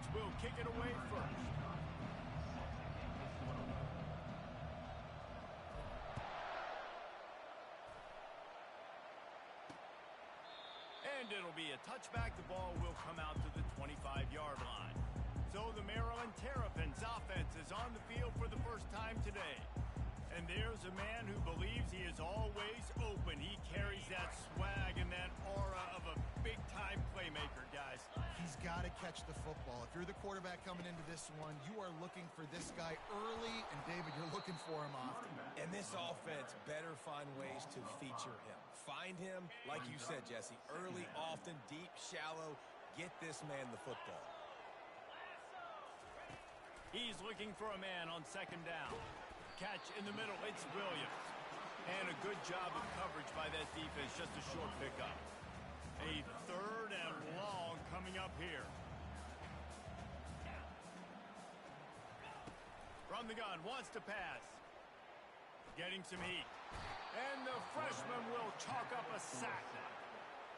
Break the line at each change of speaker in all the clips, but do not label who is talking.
offense will kick it away first. And it'll be a touchback. The ball will come out to the 25-yard line. So the Maryland Terrapins offense is on the field for the first time today. And there's a man who believes he is always open. He carries that swag and that aura of a big-time playmaker, guys.
He's got to catch the football. If you're the quarterback coming into this one, you are looking for this guy early, and David, you're looking for him often.
And this offense better find ways to feature him. Find him, like you said, Jesse, early, often, deep, shallow. Get this man the football.
He's looking for a man on second down. Catch in the middle, it's Williams. And a good job of coverage by that defense, just a short pickup. A third and long coming up here. From the gun, wants to pass. Getting some heat. And the freshman will chalk up a sack.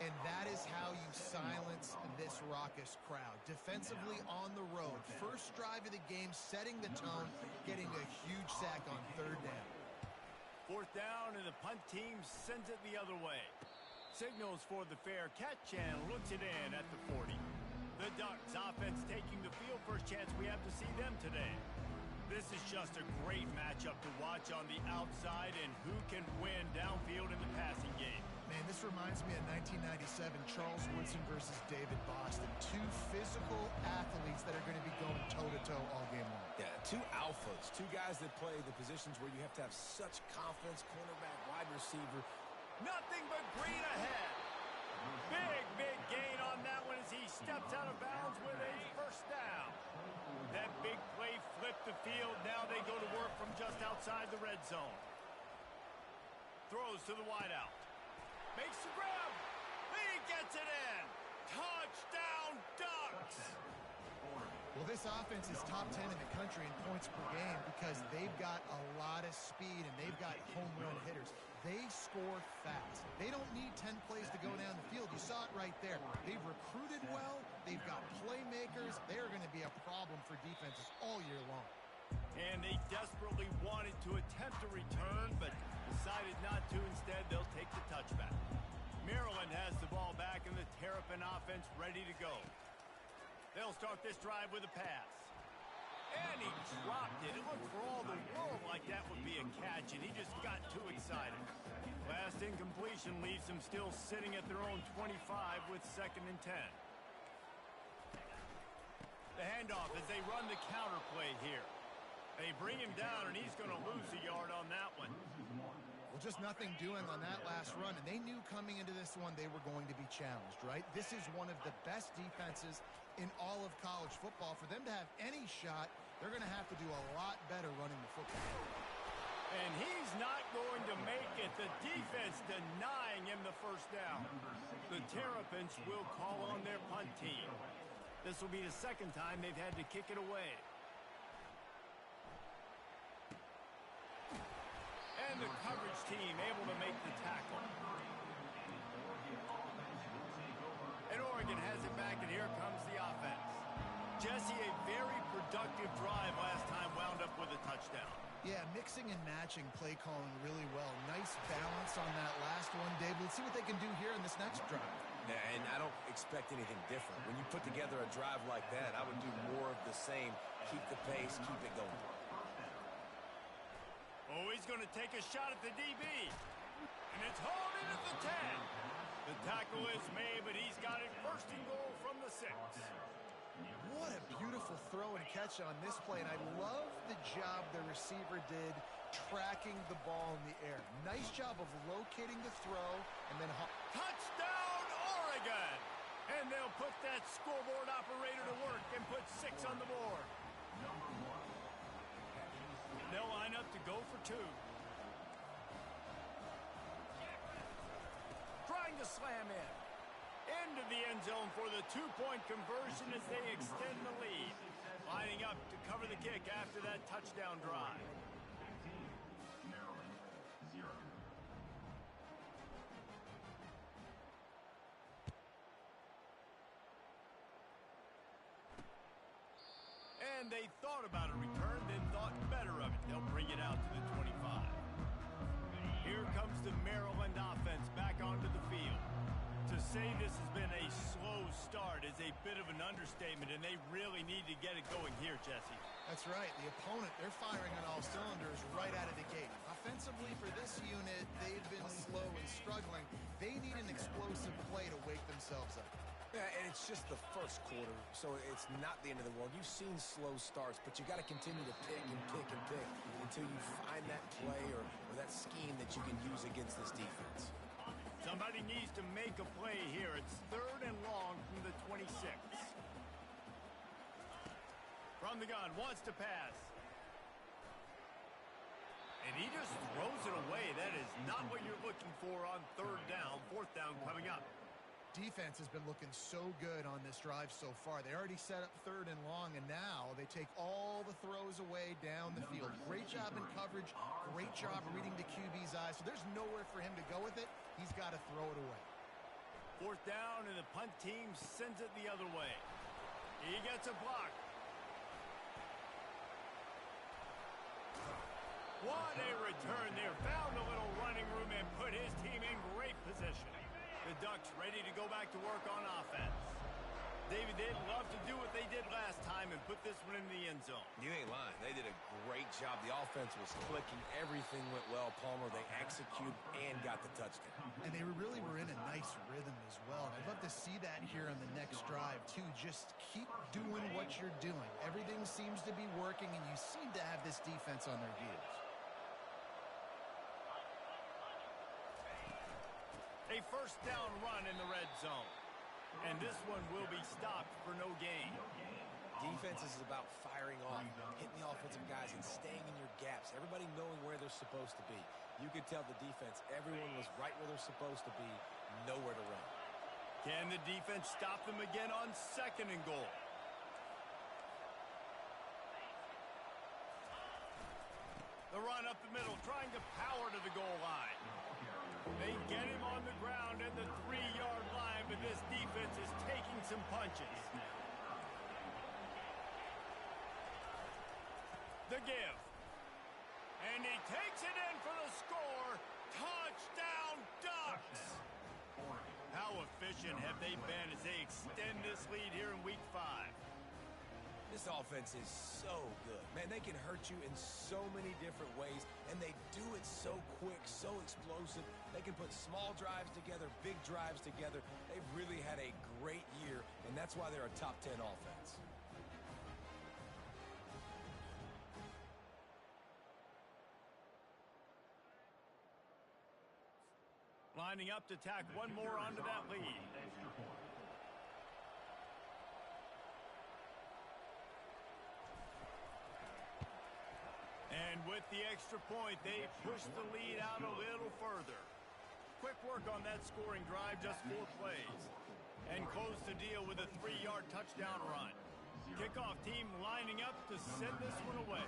And that is how you silence this raucous crowd. Defensively on the road. First drive of the game, setting the tone, getting a huge sack on third down.
Fourth down, and the punt team sends it the other way. Signals for the fair catch and looks it in at the 40. The Ducks offense taking the field. First chance we have to see them today. This is just a great matchup to watch on the outside, and who can win downfield in the passing game.
Man, this reminds me of 1997, Charles Woodson versus David Boston. Two physical athletes that are going to be going toe-to-toe all game long.
Yeah, two alphas, two guys that play the positions where you have to have such confidence, cornerback, wide receiver.
Nothing but green ahead. Big gain on that one as he steps out of bounds with a first down. That big play flipped the field. Now they go to work from just outside the red zone. Throws to the wideout. Makes the grab. He gets it in. Touchdown, Ducks.
Well, this offense is top 10 in the country in points per game because they've got a lot of speed and they've got home run hitters. They score fast. They don't need 10 plays to go down the field. You saw it right there. They've recruited well. They've got playmakers. They're going to be a problem for defenses all year long.
And they desperately wanted to attempt a return, but decided not to. Instead, they'll take the touchback. Maryland has the ball back and the Terrapin offense ready to go. They'll start this drive with a pass. And he dropped it. It looked for all the world like that would be a catch, and he just got too excited. Last incompletion leaves them still sitting at their own 25 with 2nd and 10. The handoff as they run the counter play here. They bring him down, and he's going to lose a yard on that one.
Well, just nothing doing on that last run, and they knew coming into this one they were going to be challenged, right? This is one of the best defenses in all of college football. For them to have any shot, they're going to have to do a lot better running the football.
And he's not going to make it. The defense denying him the first down. The Terrapins will call on their punt team. This will be the second time they've had to kick it away. And the coverage team able to make the tackle. And Oregon has it back, and here comes the offense. Jesse, a very productive drive last time, wound up with a touchdown.
Yeah, mixing and matching play calling really well. Nice balance on that last one, Dave. Let's see what they can do here in this next drive.
Yeah, and I don't expect anything different. When you put together a drive like that, I would do more of the same. Keep the pace, keep it going.
Oh, he's going to take a shot at the DB. And it's hauled in at the 10. The tackle is made, but he's got it first and goal from the 6.
What a beautiful throw and catch on this play, and I love the job the receiver did tracking the ball in the air. Nice job of locating the throw and then...
Touchdown, Oregon! And they'll put that scoreboard operator to work and put 6 on the board. They'll line up to go for 2. Trying to slam in. Into the end zone for the 2-point conversion as they extend the lead. Lining up to cover the kick after that touchdown drive.
Maryland, 0.
And they thought about a return, then thought better of it. They'll bring it out to the 25. Here comes the Maryland offense back onto the field. To say this has been a slow start is a bit of an understatement, and they really need to get it going here, Jesse.
That's right. The opponent, they're firing on all cylinders right out of the gate. Offensively for this unit, they've been slow and struggling. They need an explosive play to wake themselves up.
Yeah, and it's just the first quarter, so it's not the end of the world. You've seen slow starts, but you got to continue to pick and pick and pick until you find that play or that scheme that you can use against this defense.
Somebody needs to make a play here. It's 3rd and long from the 26. From the gun, wants to pass. And he just throws it away. That is not what you're looking for on 3rd down. 4th down coming up.
Defense has been looking so good on this drive so far. They already set up 3rd and long, and now they take all the throws away down the field. Great job in coverage. Great job reading the QB's eyes. So there's nowhere for him to go with it. He's got to throw it away.
4th down, and the punt team sends it the other way. He gets a block. What a return there. Found a little running room and put his team in great position. The Ducks ready to go back to work on offense. David, they'd love to do what they did last time and put this one in the end zone.
You ain't lying. They did a great job. The offense was clicking. Everything went well, Palmer. They executed and got the touchdown.
And they really were in a nice rhythm as well. I'd love to see that here on the next drive, too. Just keep doing what you're doing. Everything seems to be working, and you seem to have this defense on their heels.
A 1st down run in the red zone. And this one will be stopped for no gain.
Defense is about firing off, hitting the offensive guys, and staying in your gaps. Everybody knowing where they're supposed to be. You could tell the defense, everyone was right where they're supposed to be, nowhere to run.
Can the defense stop them again on 2nd and goal? The run up the middle, trying to power to the goal line. They get him on the ground at the 3-yard line, but this defense is taking some punches. The give. And he takes it in for the score. Touchdown, Ducks! How efficient have they been as they extend this lead here in Week 5?
This offense is so good. Man, they can hurt you in so many different ways, and they do it so quick, so explosive. They can put small drives together, big drives together. They've really had a great year, and that's why they're a top 10 offense.
Lining up to tack one more onto that lead. And with the extra point, they push the lead out a little further. Quick work on that scoring drive, just 4 plays. And close the deal with a 3-yard touchdown run. Kickoff team lining up to send this one away.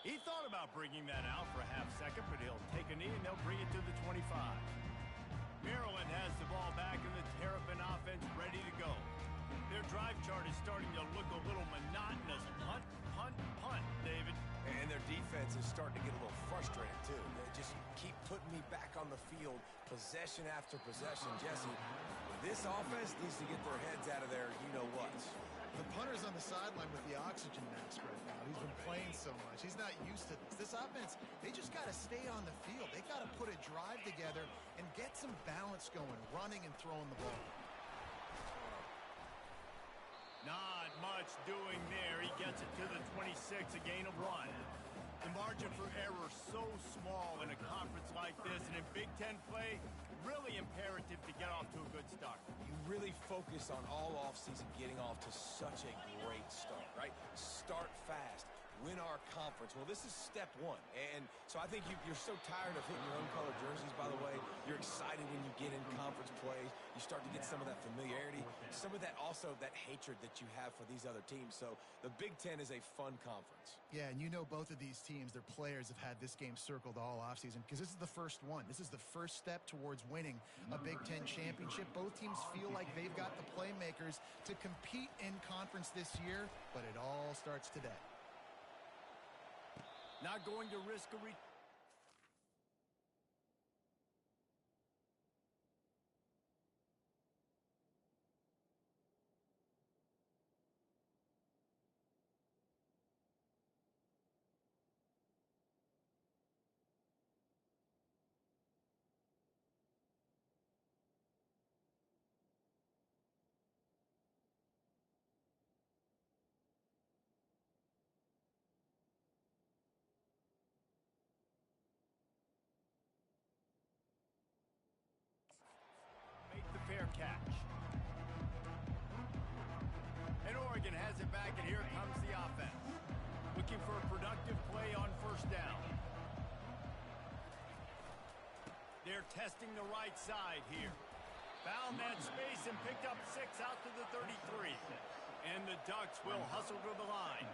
He thought about bringing that out for a half second, but he'll take a knee and they'll bring it to the 25. Maryland has the ball back and the Terrapin offense ready to go. Their drive chart is starting to look a little monotonous. Punt, punt, punt, David.
And their defense is starting to get a little frustrated, too. They just keep putting me back on the field, possession after possession. Jesse, this offense needs to get their heads out of there, you-know-what.
The punter's on the sideline with the oxygen mask right now. He's been playing so much. He's not used to this. This offense, they just got to stay on the field. They got to put a drive together and get some balance going, running and throwing the ball.
Not much doing there. He gets it to the 26, a gain of 1. The margin for error so small in a conference like this, and in Big Ten play, really imperative to get off to a good start.
You really focus on all offseason getting off to such a great start, right? Start fast. win our conference. Well, this is step one. And so I think you're so tired of hitting your own color jerseys, by the way. You're excited when you get in conference play. You start to get some of that familiarity, some of that also that hatred that you have for these other teams. So the Big Ten is a fun conference.
Yeah, and you know both of these teams, their players have had this game circled all offseason because this is the first one. This is the first step towards winning a Big Ten championship. Both teams feel like they've got the playmakers to compete in conference this year, but it all starts today.
Not going to risk a the fair catch. And Oregon has it back, and here comes the offense. Looking for a productive play on first down. They're testing the right side here. Found that space and picked up 6 out to the 33. And the Ducks will hustle to the line.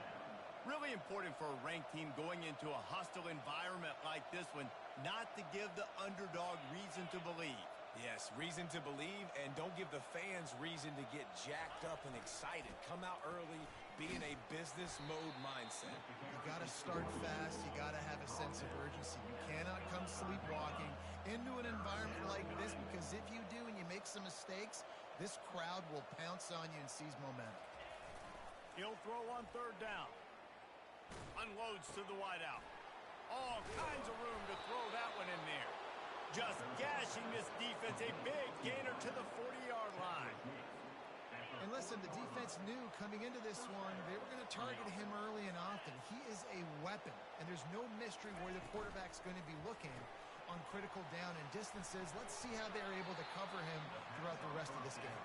Really important for a ranked team going into a hostile environment like this one, not to give the underdog reason to believe.
Yes, reason to believe, and don't give the fans reason to get jacked up and excited. Come out early, be in a business mode mindset.
You got to start fast. You got to have a sense of urgency. You cannot come sleepwalking into an environment like this, because if you do and you make some mistakes, this crowd will pounce on you and seize momentum.
He'll throw on third down. Unloads to the wideout. All kinds of room to throw that one in there. Just gashing this defense, a big gainer to the 40-yard line.
And listen, the defense knew coming into this one, they were going to target him early and often. He is a weapon, and there's no mystery where the quarterback's going to be looking on critical down and distances. Let's see how they're able to cover him throughout the rest of this game.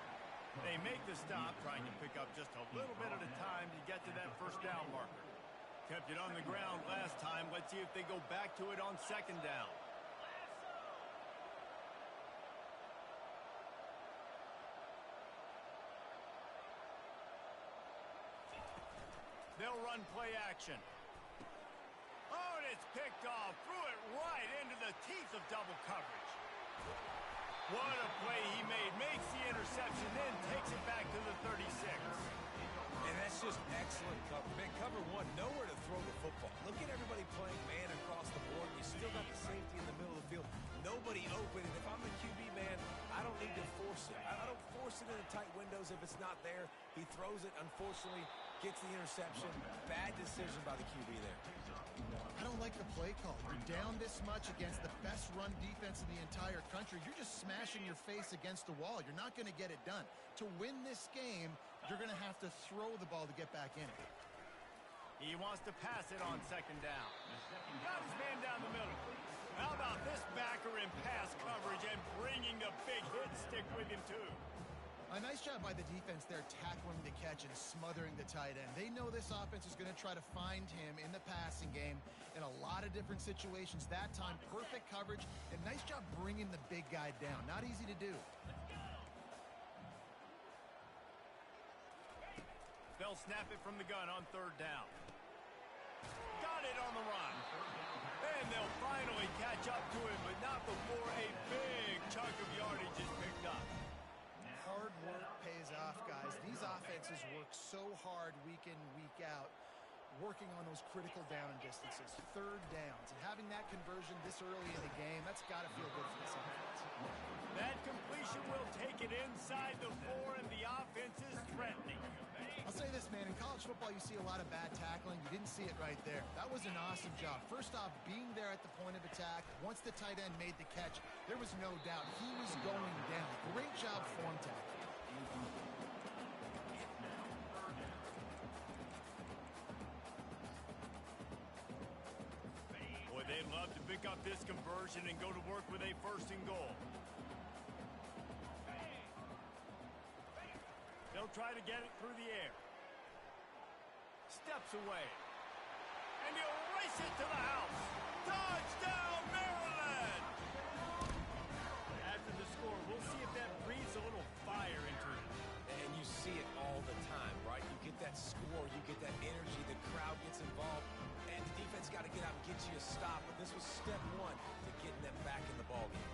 They make the stop, trying to pick up just a little bit at a time to get to that first down marker. Kept it on the ground last time. Let's see if they go back to it on second down. They'll run play action. Oh, and it's picked off. Threw it right into the teeth of double coverage. What a play he made. Makes the interception, then takes it back to the 36.
And that's just excellent cover. Man, cover one, nowhere to throw the football. Look at everybody playing man across the board. You still got the safety in the middle of the field. Nobody open. And if I'm the QB, man, I don't need to force it. I don't force it into tight windows if it's not there. He throws it, unfortunately, gets the interception. Bad decision by the QB there.
I don't like the play call. You're down this much against the best run defense in the entire country. You're just smashing your face against the wall. You're not going to get it done. To win this game, you're going to have to throw the ball to get back in it.
He wants to pass it on second down. Got his man down the middle. How about this backer in pass coverage and bringing the big hit stick with him, too?
A nice job by the defense there, tackling the catch and smothering the tight end. They know this offense is going to try to find him in the passing game in a lot of different situations. That time, perfect coverage, and nice job bringing the big guy down. Not easy to do.
They'll snap it from the gun on third down. Got it on the run. And they'll finally catch up to him, but not before a big chunk of yardage is picked up.
Hard work pays off, guys. These offenses work so hard week in, week out, working on those critical down distances, third downs, and having that conversion this early in the game, that's got to feel good for this offense.
That completion will take it inside the 4, and the offense is threatening.
I'll say this, man, in college football you see a lot of bad tackling. You didn't see it right there. That was an awesome job. First off, being there at the point of attack. Once the tight end made the catch, there was no doubt he was going down. Great job form tackling.
Boy, they'd love to pick up this conversion and go to work with a first and goal. They'll try to get it through the air. Steps away. And he'll race it to the house. Touchdown, Maryland! After the score, we'll see if that breathes a little fire into it.
And you see it all the time, right? You get that score, you get that energy, the crowd gets involved, and the defense got to get out and get you a stop. But this was step one to getting them back in the ballgame.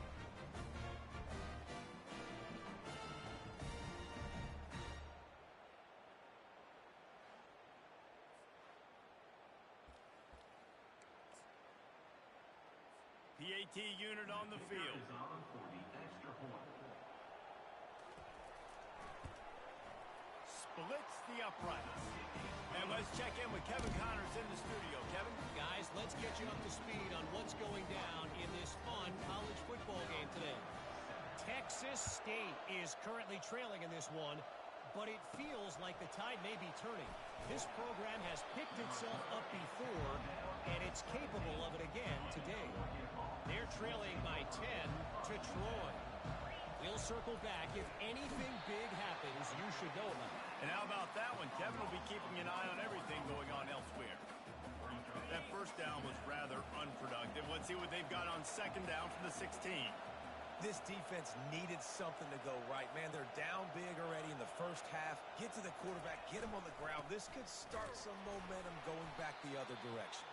PAT unit on the field. Splits the uprights. And let's check in with Kevin Connors in the studio. Kevin?
Guys, let's get you up to speed on what's going down in this fun college football game today. Texas State is currently trailing in this one, but it feels like the tide may be turning. This program has picked itself up before, and it's capable of it again today. They're trailing by 10 to Troy. We'll circle back. If anything big happens, you should know about it.
And how about that one? Kevin will be keeping an eye on everything going on elsewhere. That first down was rather unproductive. Let's see what they've got on second down from the 16.
This defense needed something to go right. Man, they're down big already in the first half. Get to the quarterback, get him on the ground. This could start some momentum going back the other direction.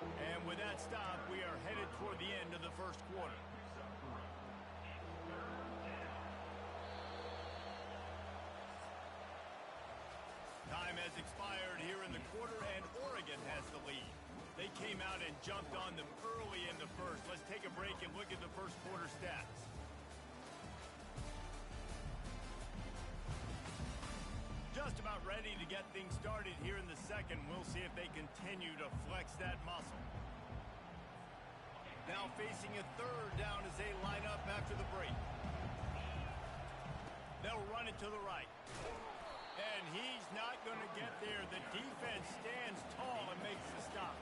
And with that stop, we are headed toward the end of the first quarter. Time has expired here in the quarter, and Oregon has the lead. They came out and jumped on them early in the first. Let's take a break and look at the first quarter stats. Just about ready to get things started here in the second. We'll see if they continue to flex that muscle. Now facing a third down as they line up after the break. They'll run it to the right. And he's not going to get there. The defense stands tall and makes the stop.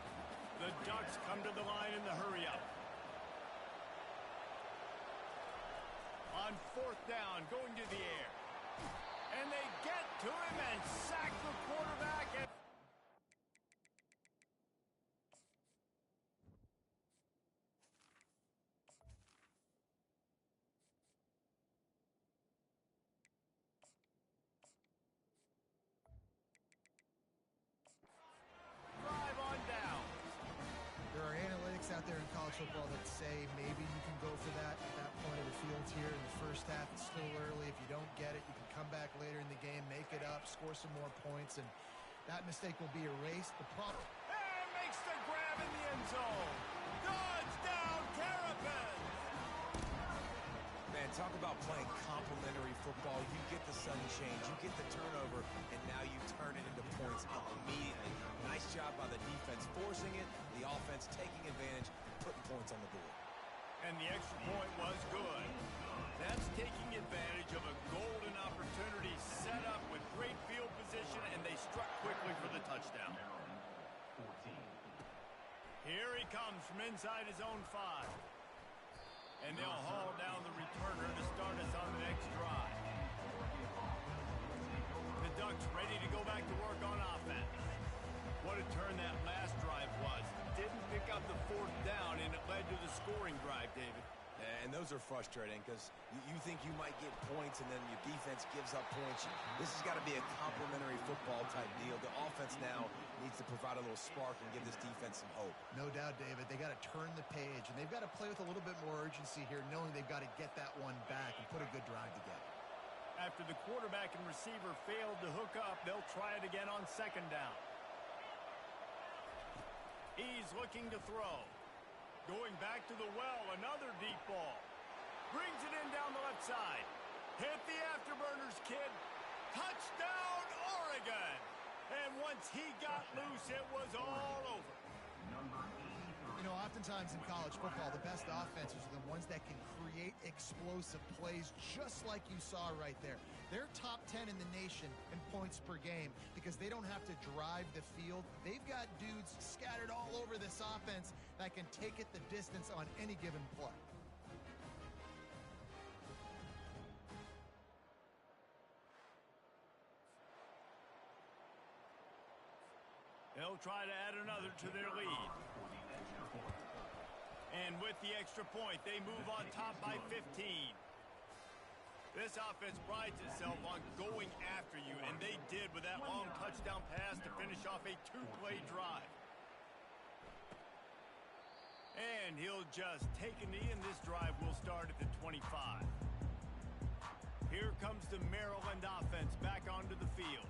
The Ducks come to the line in the hurry-up. On fourth down, going to the air. And they get to him and sack the quarterback. Drive on down.
There are analytics out there in college football that say maybe you can go for that at that point of the field here in the first half. It's still early. If you don't get it, you can come back later in the game, make it up, score some more points, and that mistake will be erased. The problem...
And makes the grab in the end zone. Touchdown, Terrapins!
Man, talk about playing complementary football. You get the sudden change, you get the turnover, and now you turn it into points immediately. Nice job by the defense forcing it, the offense taking advantage, putting points on the board.
And the extra point was good. That's taking advantage of a golden opportunity set up with great field position, and they struck quickly for the touchdown. Here he comes from inside his own 5. And they'll haul down the returner to start us on the next drive. The Ducks ready to go back to work on offense. What a turn that last drive was. Didn't pick up the fourth down, and it led to the scoring drive, David.
And those are frustrating because you think you might get points and then your defense gives up points. This has got to be a complementary football type deal. The offense now needs to provide a little spark and give this defense some hope.
No doubt, David. They got to turn the page, and they've got to play with a little bit more urgency here, knowing they've got to get that one back and put a good drive together.
After the quarterback and receiver failed to hook up, they'll try it again on second down. He's looking to throw. Going back to the well, another deep ball. Brings it in down the left side. Hit the afterburners, kid. Touchdown, Oregon! And once he got loose, it was all over.
You know, oftentimes in college football, the best offenses are the ones that can create explosive plays, just like you saw right there. They're top 10 in the nation in points per game because they don't have to drive the field. They've got dudes scattered all over this offense that can take it the distance on any given play.
They'll will try to add another to their lead. And with the extra point, they move on top by 15. This offense prides itself on going after you, and they did with that long touchdown pass to finish off a two-play drive. And he'll just take a knee, and this drive will start at the 25. Here comes the Maryland offense back onto the field.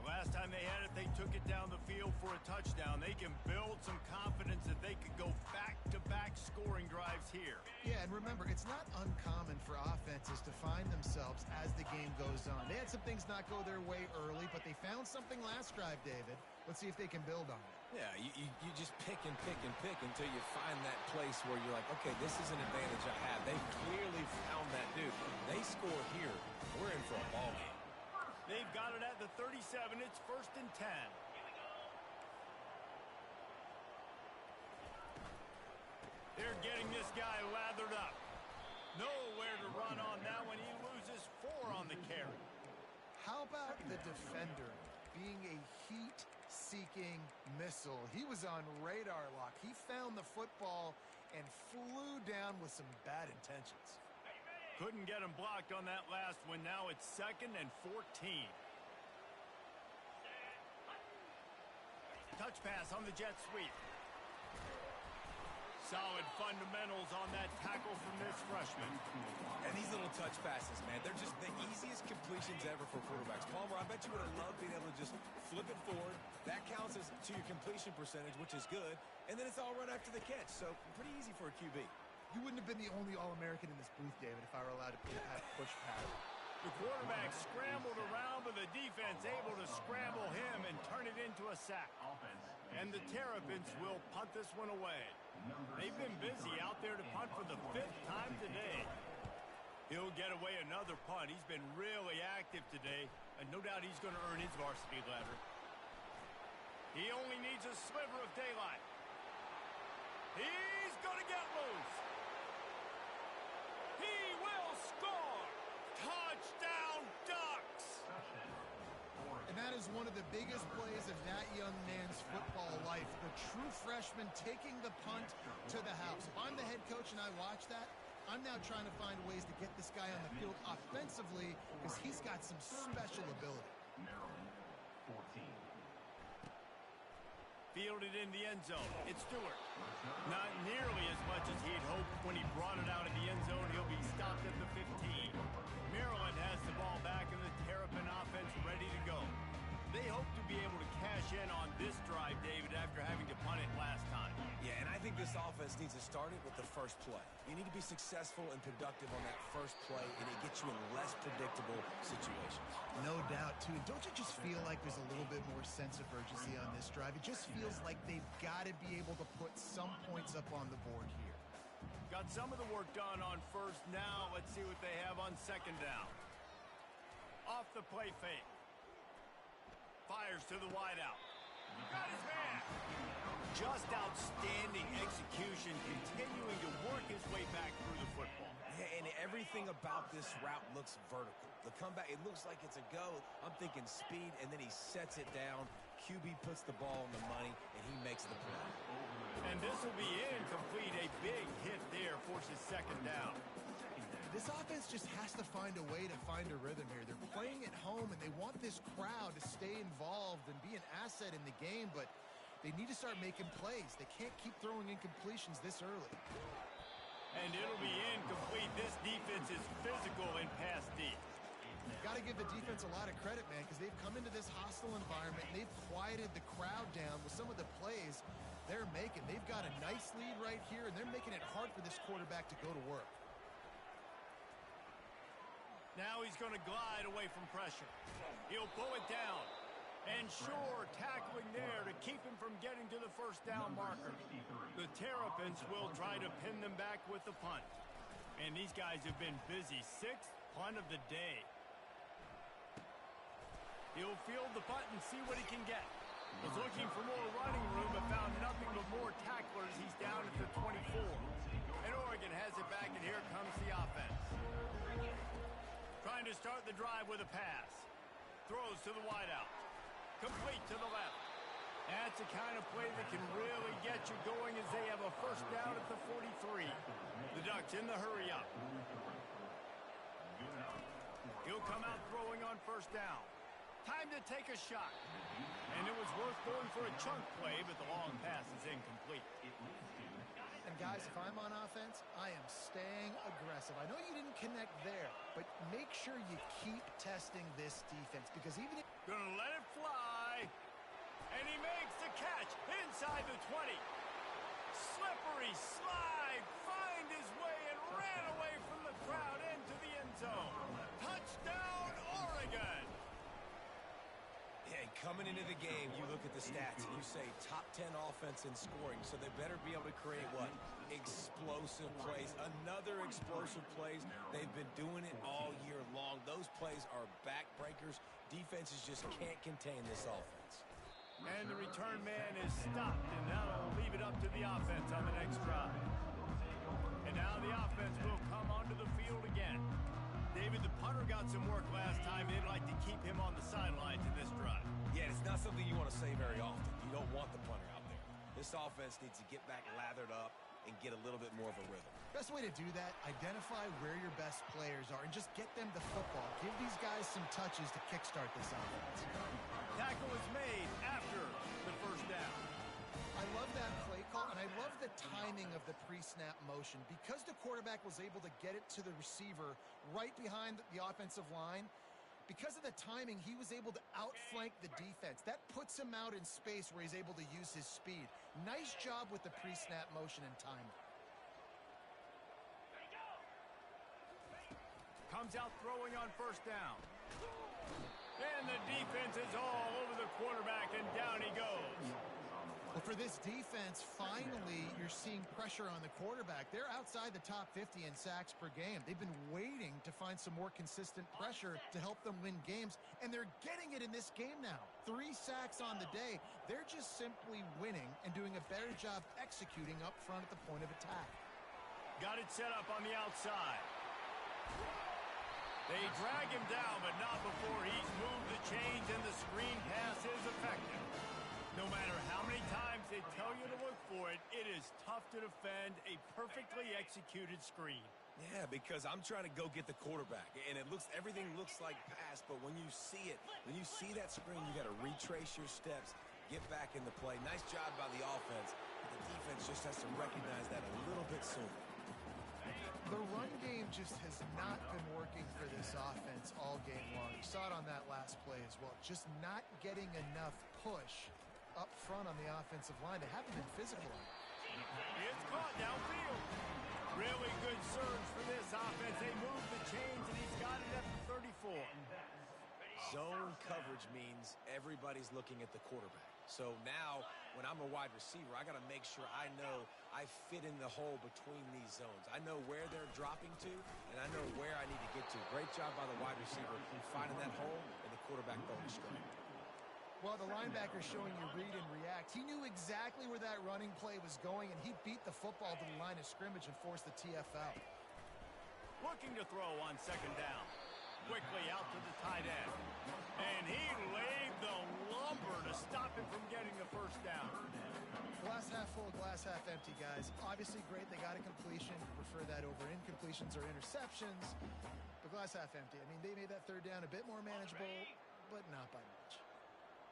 The last time they had it, they took it down the field for a touchdown. They can build some confidence that they could go back-to-back scoring drives here.
Yeah, and remember, it's not uncommon for offenses to find themselves as the game goes on. They had some things not go their way early, but they found something last drive, David. Let's see if they can build on it.
Yeah, you just pick and pick and pick until you find that place where you're like, okay, this is an advantage I have. They clearly found that dude. They score here. We're in for a ball game.
They've got it at the 37. It's 1st and 10. They're getting this guy lathered up. Nowhere to run on that one. He loses 4 on the carry.
How about the defender being a heat-seeking missile? He was on radar lock. He found the football and flew down with some bad intentions.
Couldn't get him blocked on that last one. Now it's 2nd and 14. Touch pass on the jet sweep. Solid fundamentals on that tackle from this freshman.
And these little touch passes, man, they're just the easiest completions ever for quarterbacks. Palmer, I bet you would have loved being able to just flip it forward. That counts as to your completion percentage, which is good. And then it's all right after the catch. So pretty easy for a QB.
You wouldn't have been the only All-American in this booth, David, if I were allowed to push pass.
The quarterback scrambled around, but the defense able to scramble him and turn it into a sack. And the Terrapins will punt this one away. They've been busy out there to punt for the 5th time today. He'll get away another punt. He's been really active today, and no doubt he's going to earn his varsity ladder. He only needs a sliver of daylight. He's going to get loose. He will score. Touchdown, Ducks.
And that is one of the biggest plays of that young man's football life. The true freshman taking the punt to the house. If I'm the head coach and I watch that, I'm now trying to find ways to get this guy on the field offensively because he's got some special ability.
Fielded in the end zone. It's Stewart. Not nearly as much as he'd hoped when he brought it out of the end zone. He'll be stopped at the 15. Maryland has the ball back and the Terrapin offense ready to go. They hope to be able to cash in on this drive, David, after having to punt it last time.
Yeah, and I think this offense needs to start it with the first play. You need to be successful and productive on that first play, and it gets you in less predictable situations.
No doubt, too. Don't you just feel like there's a little bit more sense of urgency on this drive? It just feels like they've got to be able to put some points up on the board here.
Got some of the work done on first. Now let's see what they have on 2nd down. Off the play fake. Fires to the wideout. Got his man. Just outstanding execution, continuing to work his way back through the football.
Yeah, and everything about this route looks vertical. The comeback, it looks like it's a go. I'm thinking speed, and then he sets it down. QB puts the ball on the money, and he makes the play.
And this will be incomplete. A big hit there forces 2nd down.
This offense just has to find a way to find a rhythm here. They're playing at home, and they want this crowd to stay involved and be an asset in the game, but they need to start making plays. They can't keep throwing incompletions this early.
And it'll be incomplete. This defense is physical in pass deep.
Got to give the defense a lot of credit, man, because they've come into this hostile environment, and they've quieted the crowd down with some of the plays they're making. They've got a nice lead right here, and they're making it hard for this quarterback to go to work.
Now he's going to glide away from pressure. He'll pull it down. And sure, tackling there to keep him from getting to the 1st down marker. The Terrapins will try to pin them back with the punt. And these guys have been busy. 6th punt of the day. He'll field the punt and see what he can get. Was looking for more running room, but found nothing but more tacklers. He's down at the 24. And Oregon has it back, and here comes the offense. Trying to start the drive with a pass. Throws to the wideout. Complete to the left. That's the kind of play that can really get you going as they have a first down at the 43. The Ducks in the hurry up. He'll come out throwing on first down. Time to take a shot. And it was worth going for a chunk play, but the long pass is incomplete.
And guys, if I'm on offense, I am staying aggressive. I know you didn't connect there, but make sure you keep testing this defense, because even if...
Gonna let it fly. And he makes the catch inside the 20. Slippery slide, find his way and ran away from the crowd into the end zone. Touchdown, Oregon.
Yeah, and coming into the game, you look at the stats and you say top 10 offense in scoring, so they better be able to create what? Explosive plays. Another explosive plays. They've been doing it all year long. Those plays are backbreakers. Defenses just can't contain this offense.
And the return man is stopped, and that'll leave it up to the offense on the next drive. And now the offense will come onto the field again. David, the punter got some work last time. They'd like to keep him on the sidelines in this drive.
Yeah, it's not something you want to say very often. You don't want the punter out there. This offense needs to get back lathered up and get a little bit more of a rhythm.
Best way to do that, identify where your best players are and just get them the football. Give these guys some touches to kickstart this offense.
Tackle is made after the first down.
I love that play call, and I love the timing of the pre-snap motion. Because the quarterback was able to get it to the receiver right behind the offensive line, because of the timing, he was able to outflank the defense. That puts him out in space where he's able to use his speed. Nice job with the pre-snap motion and timing.
Comes out throwing on first down. And the defense is all over the quarterback, and down he goes.
Well, for this defense, finally, you're seeing pressure on the quarterback. They're outside the top 50 in sacks per game. They've been waiting to find some more consistent pressure to help them win games, and they're getting it in this game now. 3 sacks on the day. They're just simply winning and doing a better job executing up front at the point of attack.
Got it set up on the outside. They drag him down, but not before he's moved the chains, and the screen pass is effective. No matter how many times they tell you to look for it, it is tough to defend a perfectly executed screen.
Yeah, because I'm trying to go get the quarterback, and everything looks like pass, but when you see it, when you see that screen, you got to retrace your steps, get back in the play. Nice job by the offense, but the defense just has to recognize that a little bit sooner.
The run game just has not been working for this offense all game long. You saw it on that last play as well. Just not getting enough push up front on the offensive line. They haven't been physical.
It's caught downfield. Really good surge for this offense. They move the chains, and he's got it at the 34.
Zone coverage means everybody's looking at the quarterback. So now, when I'm a wide receiver, I got to make sure I know I fit in the hole between these zones. I know where they're dropping to, and I know where I need to get to. Great job by the wide receiver finding that hole, and the quarterback throwing straight.
Well, the linebacker showing you read and react. He knew exactly where that running play was going, and he beat the football to the line of scrimmage and forced the TFL.
Looking to throw on second down. Quickly out to the tight end. And he laid the lumber to stop him from getting the first down.
Glass half full, glass half empty, guys. Obviously great they got a completion. Prefer that over incompletions or interceptions. But glass half empty. I mean, they made that third down a bit more manageable, but not by much.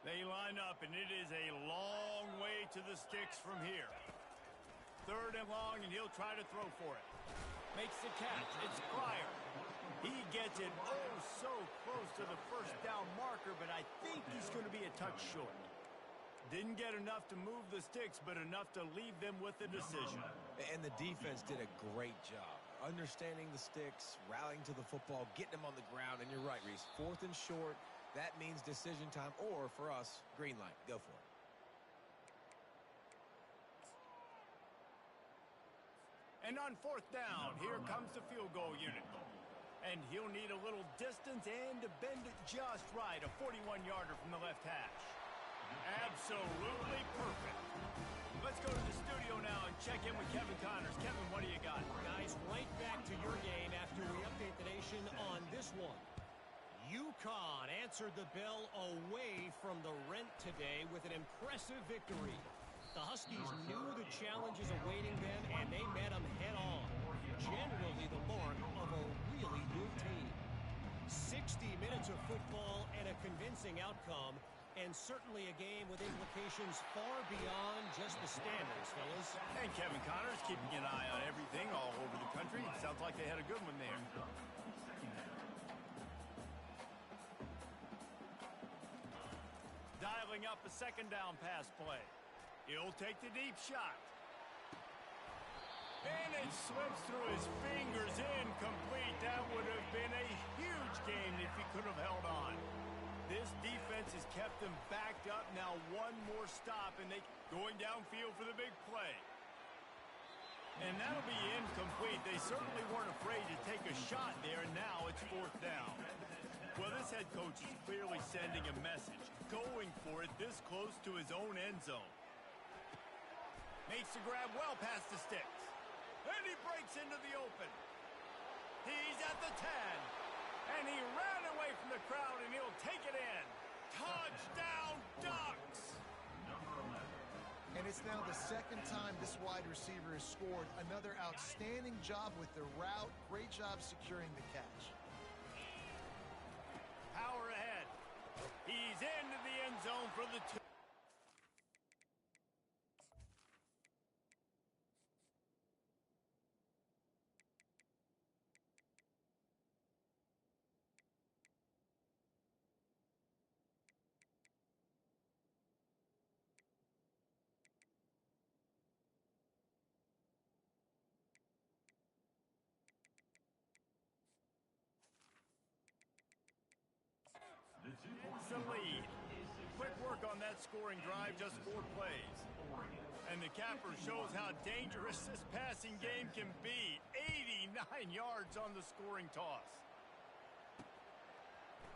They line up, and it is a long way to the sticks from here. Third and long, and he'll try to throw for it. Makes the catch. It's Pryor. He gets it so close to the first down marker, but I think he's going to be a touch short. Didn't get enough to move the sticks, but enough to leave them with a decision.
And the defense did a great job. Understanding the sticks, rallying to the football, getting them on the ground, and you're right, Reese. 4th and short, that means decision time, or for us, green light. Go for it.
And on 4th down, here comes the field goal unit. And he'll need a little distance and to bend it just right. A 41-yarder from the left hash. Absolutely perfect. Let's go to the studio now and check in with Kevin Connors. Kevin, what do you got?
Guys, right back to your game after we update the nation on this one. UConn answered the bell away from the rent today with an impressive victory. The Huskies knew the challenges awaiting them, and they met them head-on. Generally the mark of a really good team. 60 minutes of football and a convincing outcome, and certainly a game with implications far beyond just the standings, fellas.
And Kevin Connors keeping an eye on everything all over the country. Sounds like they had a good one there. Dialing up a second down pass play. He'll take the deep shot. And it slips through his fingers, incomplete. That would have been a huge game if he could have held on. This defense has kept them backed up. Now one more stop, and they going downfield for the big play. And that'll be incomplete. They certainly weren't afraid to take a shot there, and now it's fourth down. Well, this head coach is clearly sending a message, going for it this close to his own end zone. Makes the grab well past the sticks. And he breaks into the open. He's at the 10. And he ran away from the crowd, and he'll take it in. Touchdown, Ducks!
And it's now the second time this wide receiver has scored. Another outstanding job with the route. Great job securing the catch.
Power ahead. He's into the end zone for the 2. It's the lead. Quick work on that scoring drive, just 4 plays. And the capper shows how dangerous this passing game can be. 89 yards on the scoring toss.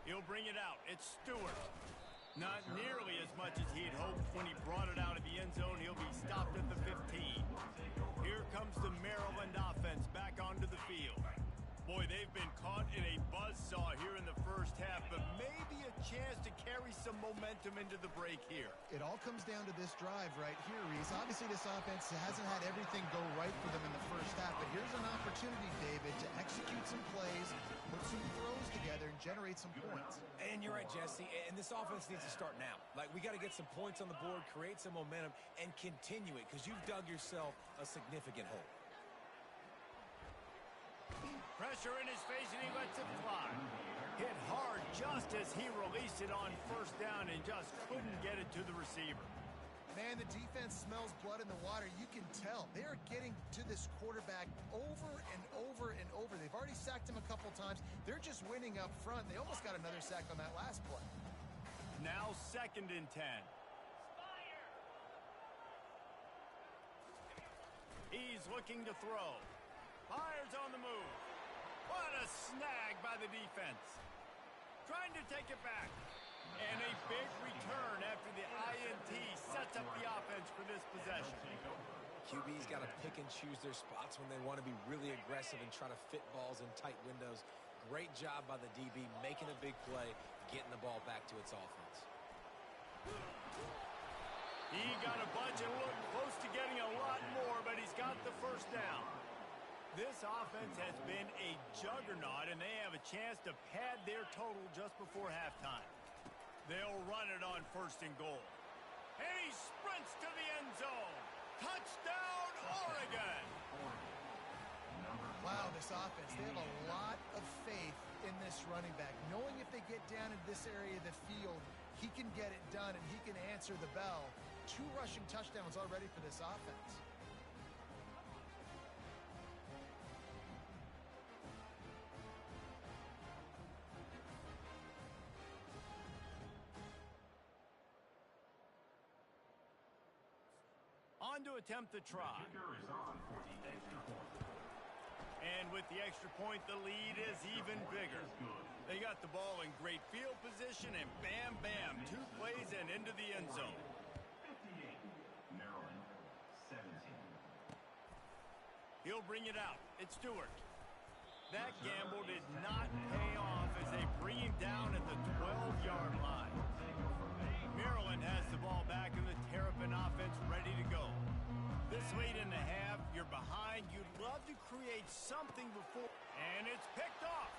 He'll bring it out. It's Stewart. Not nearly as much as he'd hoped when he brought it out of the end zone. He'll be stopped at the 15. Here comes the Maryland offense back onto the field. Boy, they've been caught in a buzzsaw here in the first half, but maybe a chance to carry some momentum into the break here.
It all comes down to this drive right here, Reese. Obviously, this offense hasn't had everything go right for them in the first half, but here's an opportunity, David, to execute some plays, put some throws together, and generate some points.
And you're right, Jesse, and this offense needs to start now. Like, we got to get some points on the board, create some momentum, and continue it, because you've dug yourself a significant hole.
Pressure in his face, and he lets it fly. Hit hard just as he released it on first down and just couldn't get it to the receiver.
Man, the defense smells blood in the water. You can tell. They are getting to this quarterback over and over and over. They've already sacked him a couple times. They're just winning up front. They almost got another sack on that last play.
Now 2nd and 10. He's looking to throw. Fires on the move. What a snag by the defense. Trying to take it back. And a big return after the INT sets up the offense for this possession.
QB's got to pick and choose their spots when they want to be really aggressive and try to fit balls in tight windows. Great job by the DB making a big play, getting the ball back to its offense.
He got a bunch and looked close to getting a lot more, but he's got the first down. This offense has been a juggernaut, and they have a chance to pad their total just before halftime. They'll run it on 1st and goal. And he sprints to the end zone. Touchdown, Oregon!
Wow, this offense, they have a lot of faith in this running back. Knowing if they get down in this area of the field, he can get it done and he can answer the bell. 2 rushing touchdowns already for this offense.
On to attempt the try. And with the extra point, the lead is even bigger. They got the ball in great field position, and bam, bam, 2 plays and into the end zone.
58, Maryland, 17.
He'll bring it out. It's Stewart. That gamble did not pay off as as they bring him down at the 12-yard line. Maryland has the ball back in the Terrapin offense ready to go. This late in the half, you're behind. You'd love to create something before. And it's picked off.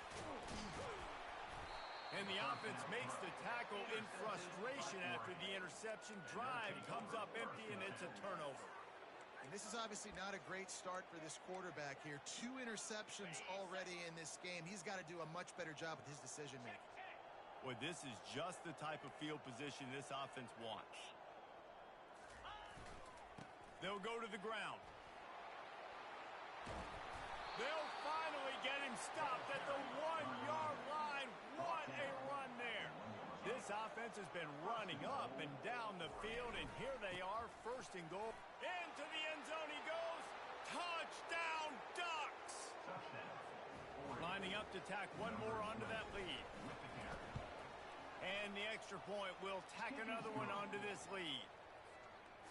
And the offense makes the tackle in frustration after the interception. Drive comes up empty, and it's a turnover.
And this is obviously not a great start for this quarterback here. 2 interceptions already in this game. He's got to do a much better job with his decision-making.
Well, this is just the type of field position this offense wants. They'll go to the ground. They'll finally get him stopped at the 1-yard line. What a run there. This offense has been running up and down the field, and here they are, first and goal. Into the end zone he goes. Touchdown, Ducks! Lining up to tack one more onto that lead. And the extra point will tack another one onto this lead.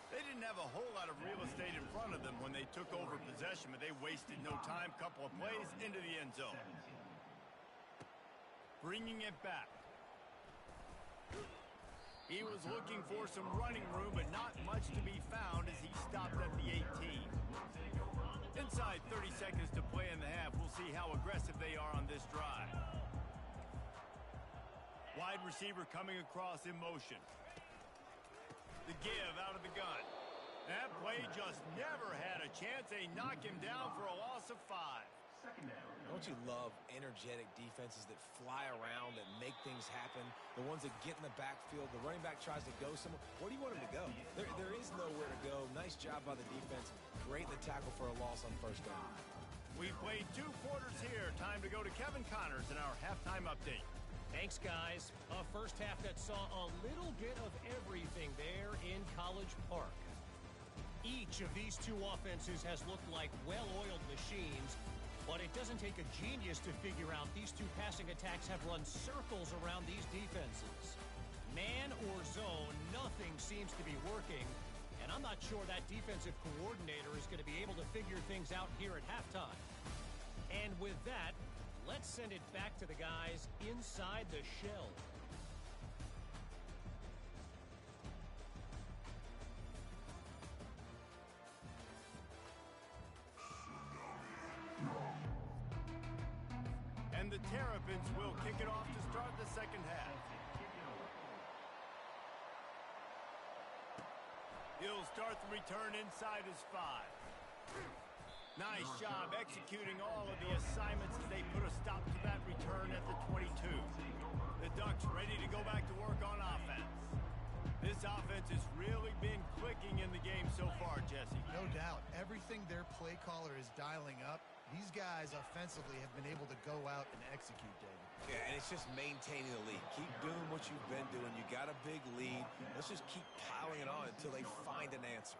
They didn't have a whole lot of real estate in front of them when they took over possession, but they wasted no time. Couple of plays into the end zone. Bringing it back. He was looking for some running room, but not much to be found as he stopped at the 18. Inside 30 seconds to play in the half. We'll see how aggressive they are on this drive. Wide receiver coming across in motion. The give out of the gun. That play just never had a chance. They knock him down for a loss of 5.
Don't you love energetic defenses that fly around, that make things happen? The ones that get in the backfield, the running back tries to go somewhere. Where do you want him to go? There is nowhere to go. Nice job by the defense. Great in the tackle for a loss on first down.
We played 2 quarters here. Time to go to Kevin Connors in our halftime update.
Thanks, guys. A first half that saw a little bit of everything there in College Park. Each of these 2 offenses has looked like well-oiled machines, but it doesn't take a genius to figure out these 2 passing attacks have run circles around these defenses. Man or zone, nothing seems to be working, and I'm not sure that defensive coordinator is going to be able to figure things out here at halftime. And with that, let's send it back to the guys inside the shell.
And the Terrapins will kick it off to start the second half. He'll start the return inside his 5. Nice job executing all of the assignments as they put a stop to that return at the 22. The Ducks ready to go back to work on offense. This offense has really been clicking in the game so far, Jesse.
No doubt. Everything their play caller is dialing up, these guys offensively have been able to go out and execute, David.
Yeah, and it's just maintaining the lead. Keep doing what you've been doing. You got a big lead. Let's just keep piling it on until they find an answer.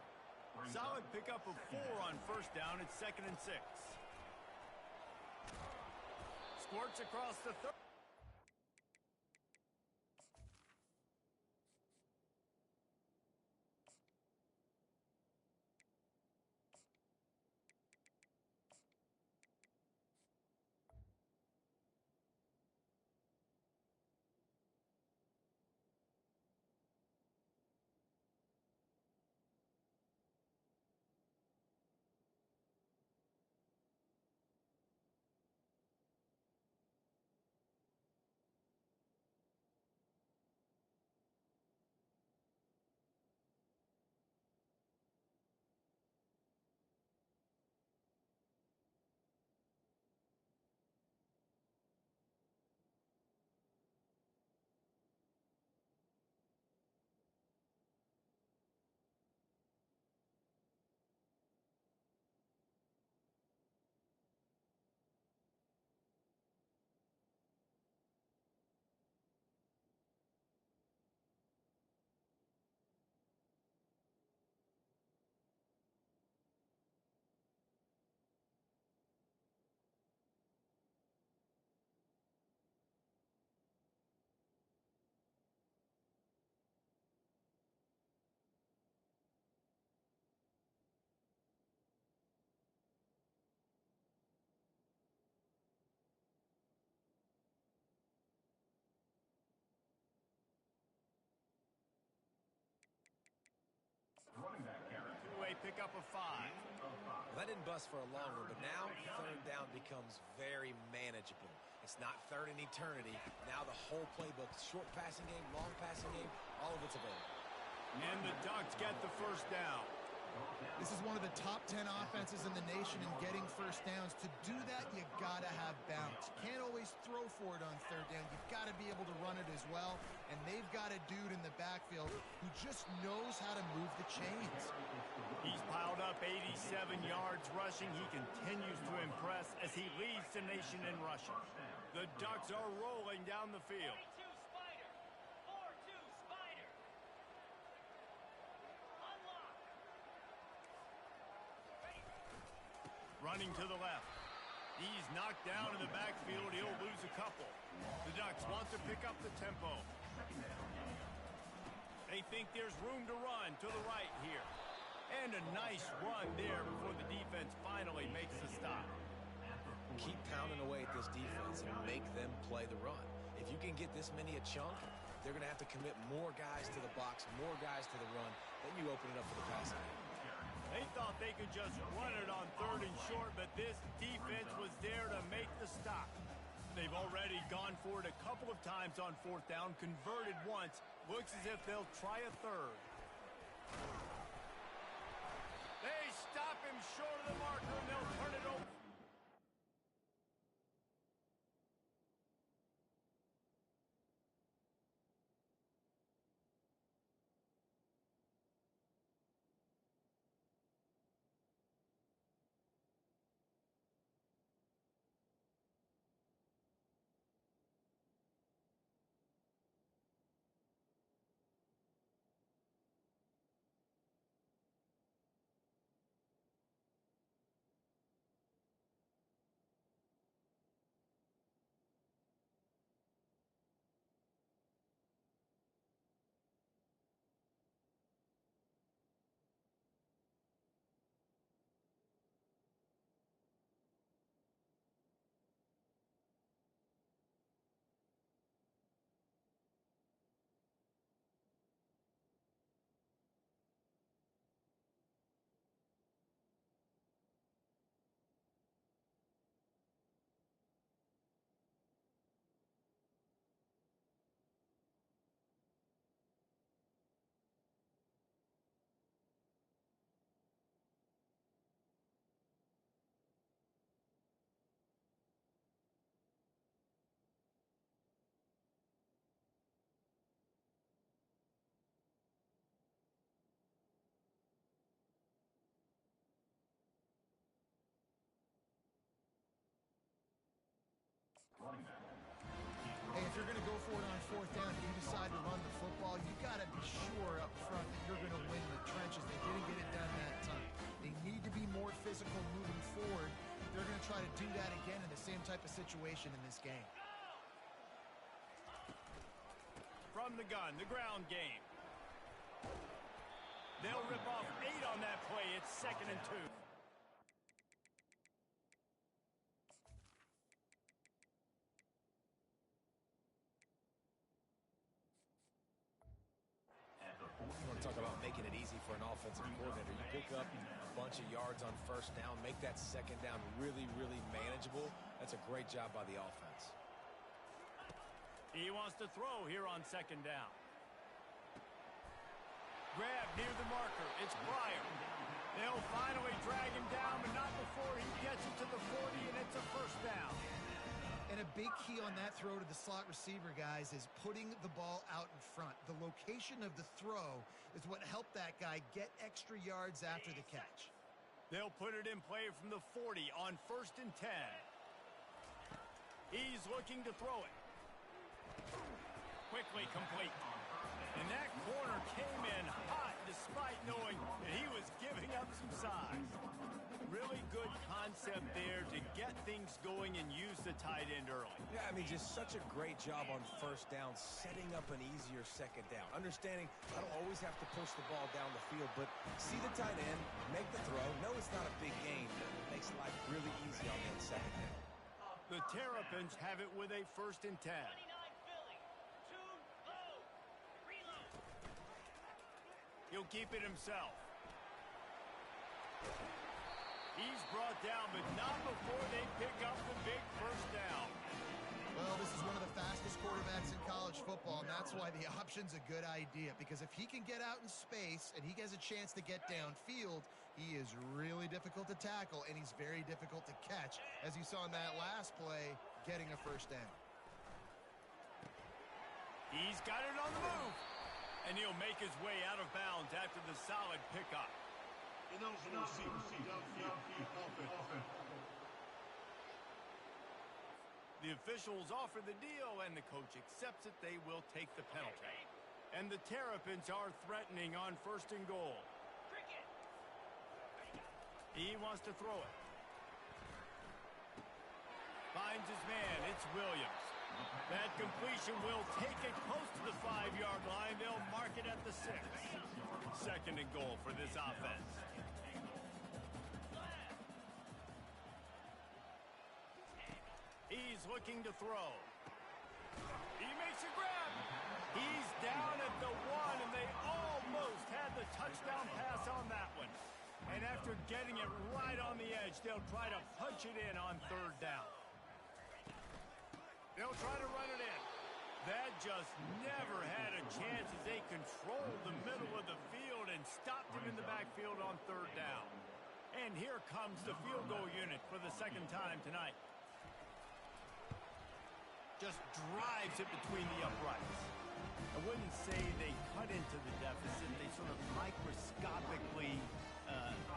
Solid pickup of 4 on first down. It's 2nd and 6. Squirts across the 30. pick up a 5.
Well, that didn't bust for a long one, but now third down becomes very manageable. It's not third in eternity. Now the whole playbook, short passing game, long passing game, all of it's available.
And the Ducks get the first down.
This is one of the top 10 offenses in the nation in getting first downs. To do that, you got to have bounce. You can't always throw for it on third down. You've got to be able to run it as well. And they've got a dude in the backfield who just knows how to move the chains.
He's piled up 87 yards rushing. He continues to impress as he leads the nation in rushing. The Ducks are rolling down the field. Running to the left. He's knocked down in the backfield. He'll lose a couple. The Ducks want to pick up the tempo. They think there's room to run to the right here. And a nice run there before the defense finally makes the stop.
Keep pounding away at this defense and make them play the run. If you can get this many a chunk, they're going to have to commit more guys to the box, more guys to the run. Then you open it up for the passing game.
They thought they could just run it on third and short, but this defense was there to make the stop. They've already gone for it a couple of times on fourth down, converted once. Looks as if they'll try a third. They stop him short of the marker, and they'll turn it over.
Hey, if you're going to go for it on fourth down and you decide to run the football, you got to be sure up front that you're going to win the trenches. They didn't get it done that time. They need to be more physical moving forward. They're going to try to do that again in the same type of situation in this game.
From the gun, the ground game. They'll rip off 8 on that play. It's 2nd and 2.
You want to talk about making it easy for an offensive coordinator. You pick up a bunch of yards on first down, make that second down really, really manageable. That's a great job by the offense.
He wants to throw here on 2nd down. Grab near the marker. It's Pryor. They'll finally drag him down, but not before he gets it to the 40, and it's a first down.
And a big key on that throw to the slot receiver, guys, is putting the ball out in front. The location of the throw is what helped that guy get extra yards after the catch.
They'll put it in play from the 40 on 1st and 10. He's looking to throw it. Quickly complete. And that corner came in hot despite knowing that he was giving up some size. Really good concept there to get things going and use the tight end early.
Yeah, I mean, just such a great job on first down, setting up an easier second down. Understanding I don't always have to push the ball down the field, but see the tight end, make the throw. No, it's not a big gain, but it makes life really easy on that second down.
The Terrapins have it with a 1st and 10. He'll keep it himself. He's brought down, but not before they pick up the big first down.
Well, this is one of the fastest quarterbacks in college football, and that's why the option's a good idea. Because if he can get out in space and he has a chance to get downfield, he is really difficult to tackle, and he's very difficult to catch, as you saw in that last play, getting a first down.
He's got it on the move, and he'll make his way out of bounds after the solid pickup. The officials offer the deal, and the coach accepts it. They will take the penalty. And the Terrapins are threatening on 1st and goal. He wants to throw it. Finds his man. It's Williams. That completion will take it close to the 5-yard line. They'll mark it at the 6. 2nd and goal for this offense. He's looking to throw. He makes a grab. He's down at the 1, and they almost had the touchdown pass on that one. And after getting it right on the edge, they'll try to punch it in on 3rd down. They'll try to run it in. That just never had a chance as they controlled the middle of the field and stopped him in the backfield on 3rd down. And here comes the field goal unit for the 2nd time tonight. Just drives it between the uprights. I wouldn't say they cut into the deficit. They sort of microscopically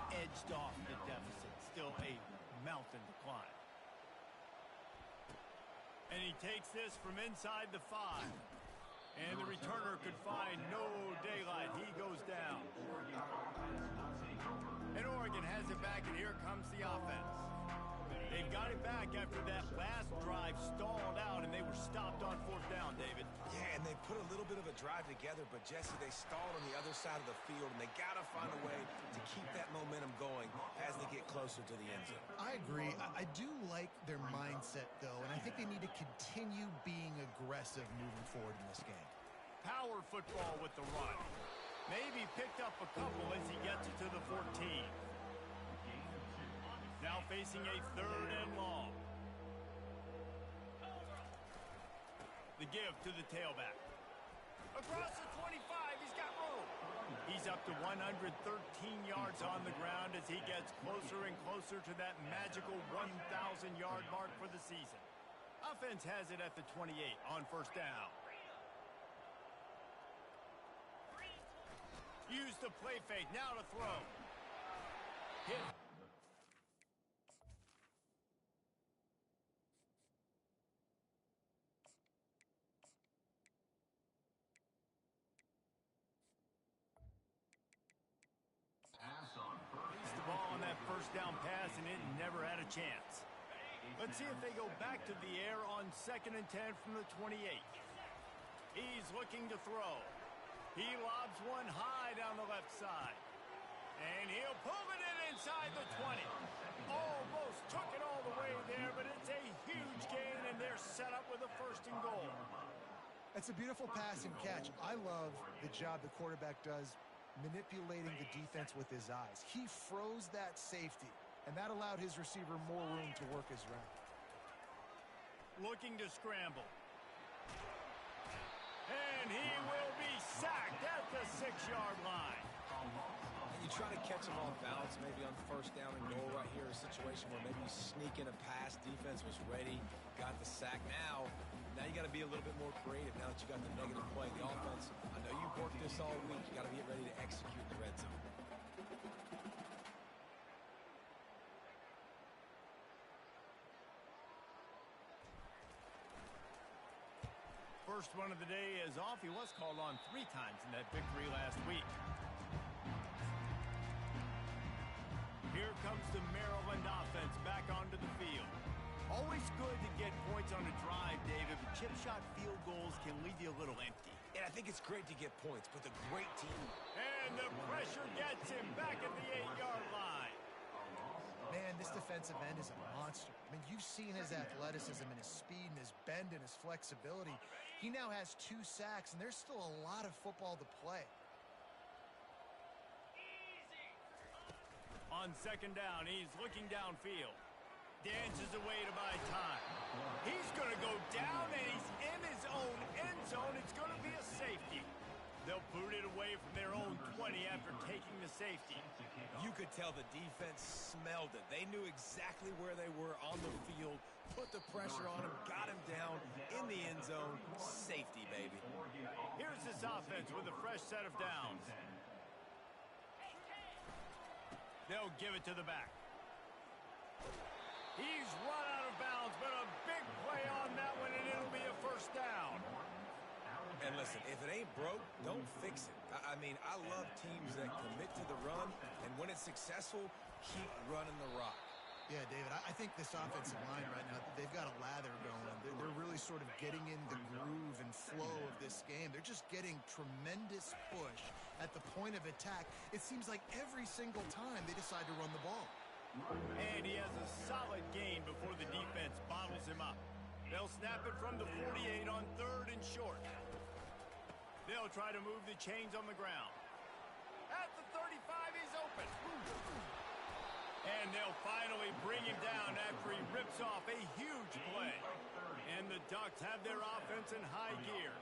edged off the deficit. Still a mountain to climb. And he takes this from inside the 5. And the returner could find no daylight. He goes down. And Oregon has it back, and here comes the offense. They've got it back after that last drive stalled out, and they were stopped on 4th down, David.
Yeah, and they put a little bit of a drive together, but, Jesse, they stalled on the other side of the field, and they got to find a way to keep that momentum going as they get closer to the end zone.
I agree. I do like their mindset, though, and I think they need to continue being aggressive moving forward in this game.
Power football with the run. Maybe picked up a couple as he gets it to the 14. Now facing a 3rd and long. The give to the tailback. Across the 25, he's got room. He's up to 113 yards on the ground as he gets closer and closer to that magical 1,000-yard mark for the season. Offense has it at the 28 on 1st down. Use the play fake, now to throw. Hit. He's the ball on that 1st down pass, and it never had a chance. Let's see if they go back to the air on 2nd and 10 from the 28. He's looking to throw. He lobs one high down the left side. And he'll pull it in inside the 20. Almost took it all the way there, but it's a huge gain, and they're set up with a 1st and goal.
It's a beautiful pass and catch. I love the job the quarterback does manipulating the defense with his eyes. He froze that safety, and that allowed his receiver more room to work his route.
Looking to scramble. And he will be sacked at the 6-yard line.
And you try to catch him off balance, maybe on 1st down and goal right here, a situation where maybe you sneak in a pass, defense was ready, got the sack. Now you got to be a little bit more creative now that you got the negative play. The offense, I know you've worked this all week. You got to get ready to execute in the red zone.
First one of the day is off. He was called on 3 times in that victory last week. Here comes the Maryland offense back onto the field. Always good to get points on a drive, David, but chip shot field goals can leave you a little empty.
And I think it's great to get points, but the great team.
And the pressure gets him back at the 8-yard line.
Man, this defensive end is a monster. I mean, you've seen his athleticism and his speed and his bend and his flexibility. He now has 2 sacks, and there's still a lot of football to play.
On On second down, he's looking downfield. Dances away to buy time. He's going to go down, and he's in his own end zone. It's going to be a safety. They'll boot it away from their own 20 after taking the safety.
You could tell the defense smelled it. They knew exactly where they were on the field, put the pressure on him, got him down in the end zone. Safety, baby.
Here's this offense with a fresh set of downs. They'll give it to the back. He's run out of bounds, but a big play on that one, and it'll be a first down.
And listen, if it ain't broke, don't fix it. I mean, I love teams that commit to the run, and when it's successful, keep running the rock.
Yeah, David, I think this offensive line right now, they've got a lather going. They're really sort of getting in the groove and flow of this game. They're just getting tremendous push at the point of attack. It seems like every single time they decide to run the ball.
And he has a solid gain before the defense bottles him up. They'll snap it from the 48 on third and short. They'll try to move the chains on the ground. At the 35, he's open. And they'll finally bring him down after he rips off a huge play. And the Ducks have their offense in high gear.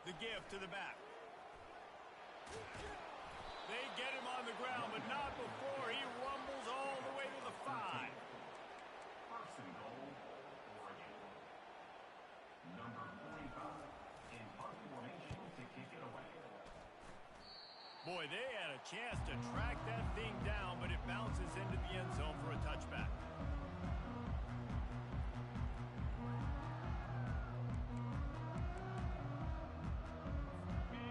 The give to the back. They get him on the ground, but not before he rumbles all the way to the 5.
First and goal, Oregon. Number 45 in punt formation to kick it away.
Boy, they had a chance to track that thing down, but it bounces into the end zone for a touchback.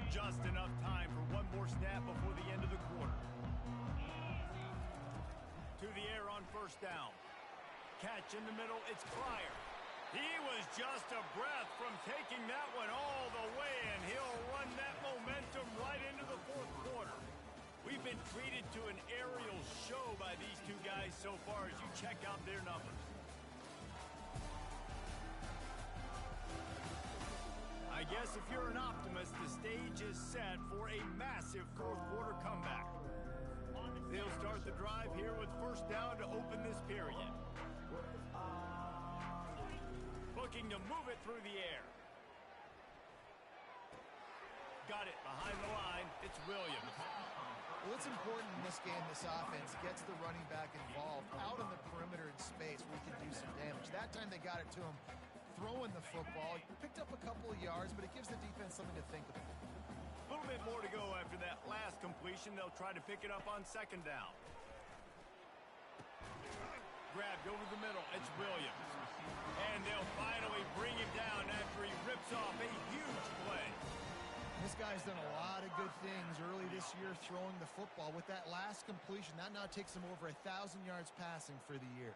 Just enough time for one more snap before the end of the quarter. To the air on first down. Catch in the middle, it's Cryer. He was just a breath from taking that one all the way, and he'll run that momentum right into the fourth quarter. We've been treated to an aerial show by these two guys so far as you check out their numbers. I guess if you're an optimist, the stage is set for a massive fourth quarter comeback. They'll start the drive here with first down to open this period. Looking to move it through the air. Got it behind the line. It's Williams.
Well, it's important in this game, this offense gets the running back involved out on the perimeter in space where he can do some damage. That time they got it to him throwing the football. He picked up a couple of yards, but it gives the defense something to think about.
A little bit more to go after that last completion. They'll try to pick it up on second down. Grabbed over the middle. It's Williams. And they'll finally bring him down after he rips off a huge play.
This guy's done a lot of good things early this year throwing the football. With that last completion, that now takes him over 1,000 yards passing for the year.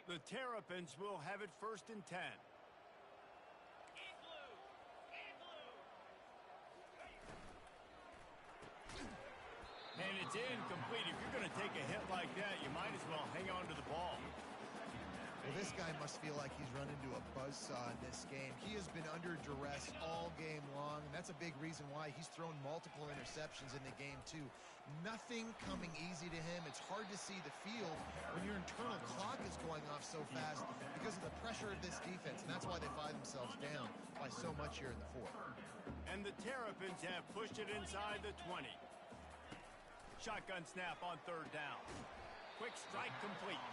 The Terrapins will have it first and 10. And it's incomplete. If you're going to take a hit like that, you might as well hang on to the ball.
Well, this guy must feel like he's run into a buzzsaw in this game. He has been under duress all game long, and that's a big reason why he's thrown multiple interceptions in the game, too. Nothing coming easy to him. It's hard to see the field when your internal clock is going off so fast because of the pressure of this defense, and that's why they find themselves down by so much here in the fourth.
And the Terrapins have pushed it inside the 20. Shotgun snap on third down. Quick strike complete.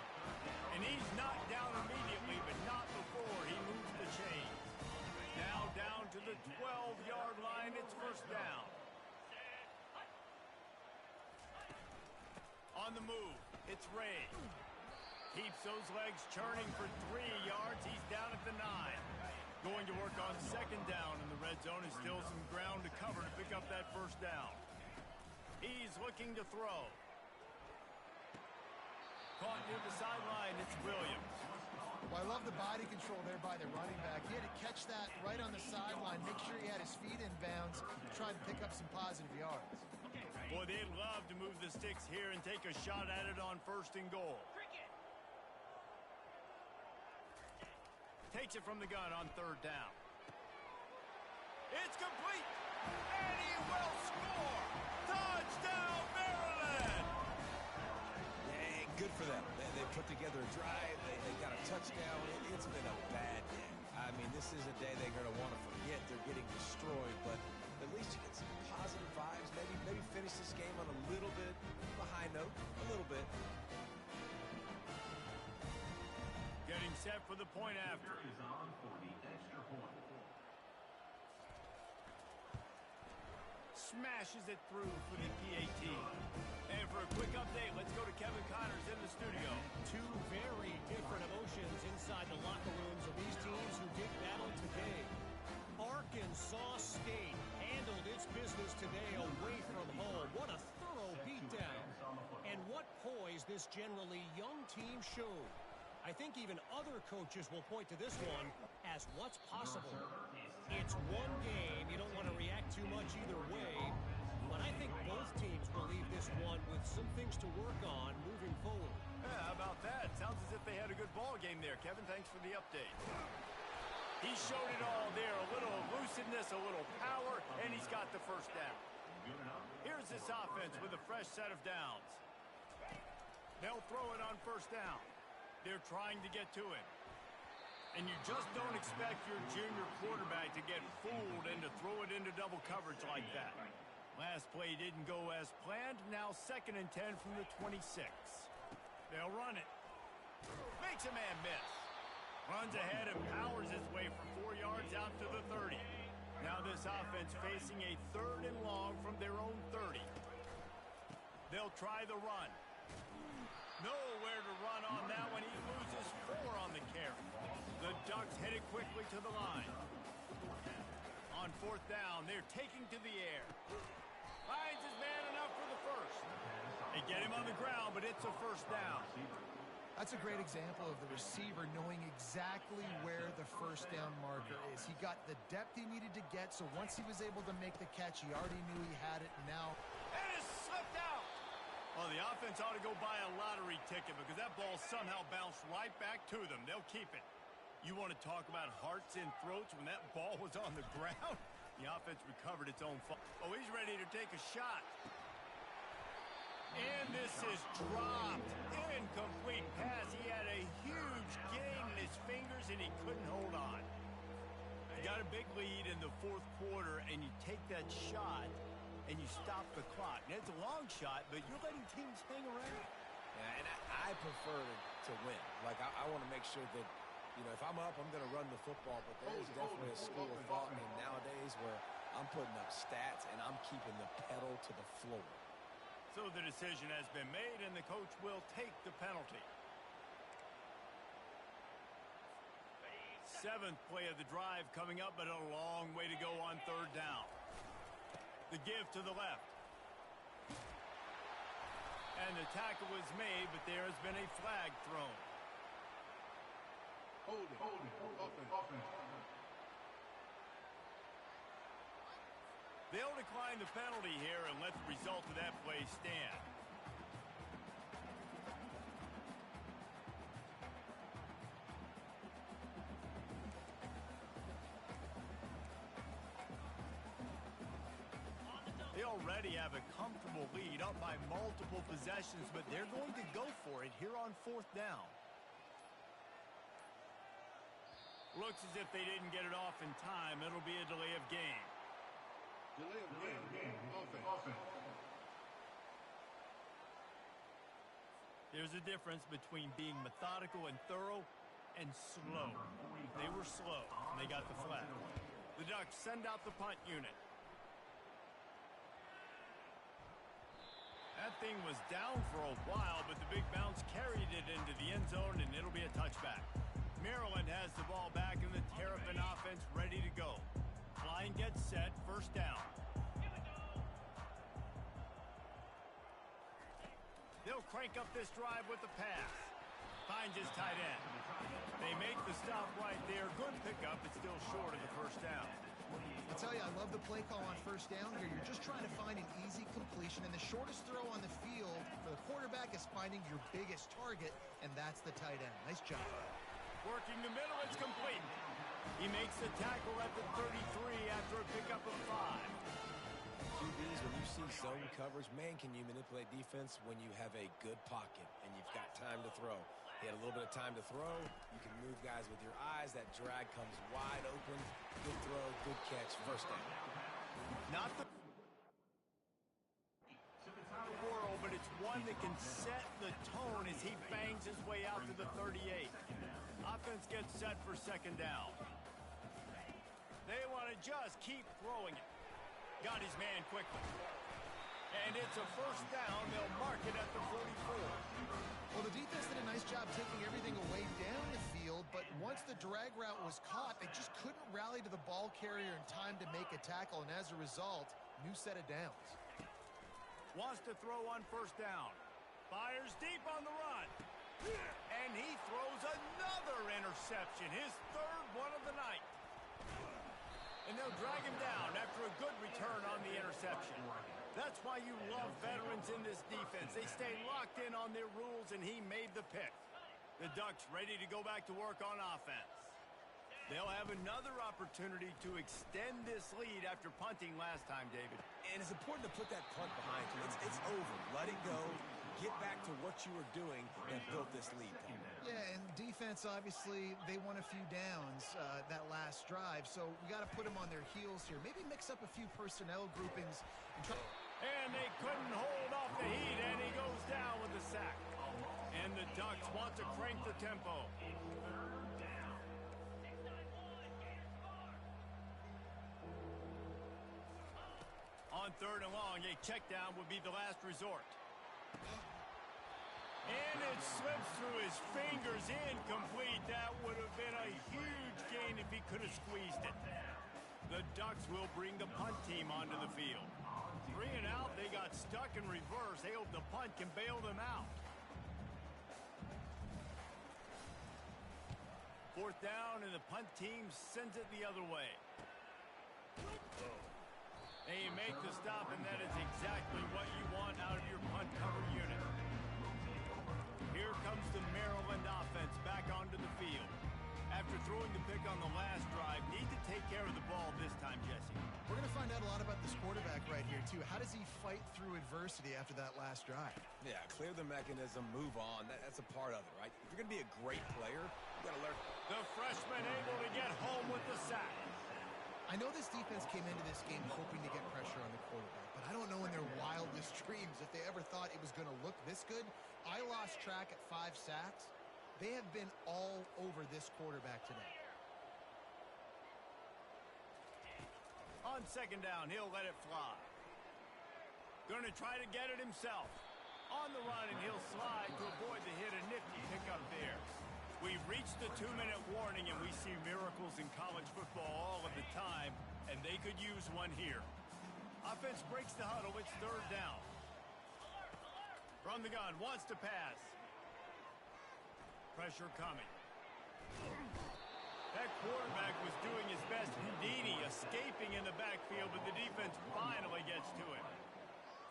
And he's knocked down immediately, but not before he moves the chains. Now down to the 12-yard line. It's first down. On the move, it's Ray. Keeps those legs churning for 3 yards. He's down at the 9. Going to work on second down in the red zone. Is still some ground to cover to pick up that first down. He's looking to throw. Caught near the sideline, it's Williams.
Well, I love the body control there by the running back. He had to catch that right on the sideline, make sure he had his feet in bounds, try to pick up some positive yards.
Boy, they'd love to move the sticks here and take a shot at it on 1st and goal. Takes it from the gun on 3rd down. It's complete, and he will score! Touchdown, Maryland!
Yeah, good for them. They put together a drive. They got a touchdown. It's been a bad day. I mean, this is a day they're going to want to forget. They're getting destroyed, but at least you get some positive vibes. Maybe finish this game on a little bit of a high note, a little bit.
Getting set for the point after.
Is on for the extra point.
Smashes it through for the PAT. And for a quick update, let's go to Kevin Connors in the studio.
Two very different emotions inside the locker rooms of these teams who did battle today. Arkansas State handled its business today away from home. What a thorough beatdown. And what poise this generally young team showed. I think even other coaches will point to this one as what's possible. It's one game. You don't want to react too much either way. But I think both teams will leave this one with some things to work on moving forward.
Yeah, how about that? Sounds as if they had a good ball game there. Kevin, thanks for the update. He showed it all there. A little elusiveness, a little power, and he's got the 1st down. Here's this offense with a fresh set of downs. They'll throw it on 1st down. They're trying to get to him. And you just don't expect your junior quarterback to get fooled and to throw it into double coverage like that. Last play didn't go as planned. Now 2nd and 10 from the 26. They'll run it. Makes a man miss. Runs ahead and powers his way for 4 yards out to the 30. Now this offense facing a 3rd and long from their own 30. They'll try the run. Nowhere to run on that one. He loses 4 on the carry. The Ducks headed quickly to the line. On 4th down, they're taking to the air. Finds his man enough for the 1st. They get him on the ground, but it's a 1st down.
That's a great example of the receiver knowing exactly where the 1st down marker is. He got the depth he needed to get, so once he was able to make the catch, he already knew he had it. Now,
and it slipped out. Well, the offense ought to go buy a lottery ticket because that ball somehow bounced right back to them. They'll keep it. You want to talk about hearts in throats when that ball was on the ground? The offense recovered its own fault. Oh, he's ready to take a shot. And this is dropped. Incomplete pass. He had a huge gain in his fingers, and he couldn't hold on. You got a big lead in the 4th quarter, and you take that shot, and you stop the clock. Now, it's a long shot, but you're letting teams hang around.
Yeah, and I prefer to win. Like, I want to make sure that, you know, if I'm up, I'm going to run the football, but there's definitely a school of thought nowadays where I'm putting up stats and I'm keeping the pedal to the floor.
So the decision has been made, and the coach will take the penalty. 7th play of the drive coming up, but a long way to go on 3rd down. The give to the left. And the tackle was made, but there has been a flag thrown.
Hold it. Offense.
They'll decline the penalty here and let the result of that play stand. They already have a comfortable lead up by multiple possessions, but they're going to go for it here on 4th down. Looks as if they didn't get it off in time. It'll be a delay of game.
Delay of game. Offense.
There's a difference between being methodical and thorough and slow. They were slow, and they got the flag. The Ducks send out the punt unit. That thing was down for a while, but the big bounce carried it into the end zone, and it'll be a touchback. Maryland has the ball back in the Terrapin offense ready to go. Line gets set, 1st down. They'll crank up this drive with the pass. finds his tight end. They make the stop right there. Good pickup, but still short of the first down.
I tell you, I love the play call on first down here. You're just trying to find an easy completion, and the shortest throw on the field for the quarterback is finding your biggest target, and that's the tight end. Nice job.
Working the middle, it's complete. He makes the tackle at the 33 after a pickup of 5.
QBs, when you see zone coverage, man, can you manipulate defense when you have a good pocket and you've got time to throw. He had a little bit of time to throw. You can move guys with your eyes. That drag comes wide open. Good throw, good catch, first down.
Not the world, but it's one that can set the tone as he bangs his way out to the 38. Offense gets set for second down. They want to just keep throwing it. Got his man quickly. And it's a first down. They'll mark it at the 44.
Well, the defense did a nice job taking everything away down the field, but once the drag route was caught, they just couldn't rally to the ball carrier in time to make a tackle, and as a result, new set of downs.
Wants to throw on first down. Fires deep on the run. And he throws another interception, his third one of the night. And they'll drag him down after a good return on the interception. That's why you love veterans in this defense. They stay locked in on their rules, and he made the pick. The Ducks ready to go back to work on offense. They'll have another opportunity to extend this lead after punting last time, David.
And it's important to put that punt behind you. It's over. Let it go. Get back to what you were doing and build this lead, Paul.
Yeah, and defense, obviously, they won a few downs that last drive, so we got to put them on their heels here. Maybe mix up a few personnel groupings.
And they couldn't hold off the heat, and he goes down with a sack. And the Ducks want to crank the tempo. On third and long, a check down would be the last resort. And it slips through his fingers, incomplete. That would have been a huge gain if he could have squeezed it. The Ducks will bring the punt team onto the field. 3 and out, they got stuck in reverse. They hope the punt can bail them out. Fourth down, and the punt team sends it the other way. And you make the stop, and that is exactly what you want out of your punt cover unit. Here comes the Maryland offense back onto the field. After throwing the pick on the last drive, need to take care of the ball this time, Jesse.
We're going to find out a lot about this quarterback right here, too. How does he fight through adversity after that last drive?
Yeah, clear the mechanism, move on. That's a part of it, right? If you're going to be a great player, you got to learn.
The freshman able to get home with the sack.
I know this defense came into this game hoping to get pressure on the quarterback, but I don't know in their wildest dreams if they ever thought it was going to look this good. I lost track at 5 sacks. They have been all over this quarterback today.
On second down, he'll let it fly. Going to try to get it himself. On the run, and he'll slide to avoid the hit. A nifty pickup there. We've reached the 2-minute warning, and we see miracles in college football all of the time, and they could use one here. Offense breaks the huddle. It's third down. From the gun, wants to pass. Pressure coming. That quarterback was doing his best. Houdini escaping in the backfield, but the defense finally gets to him.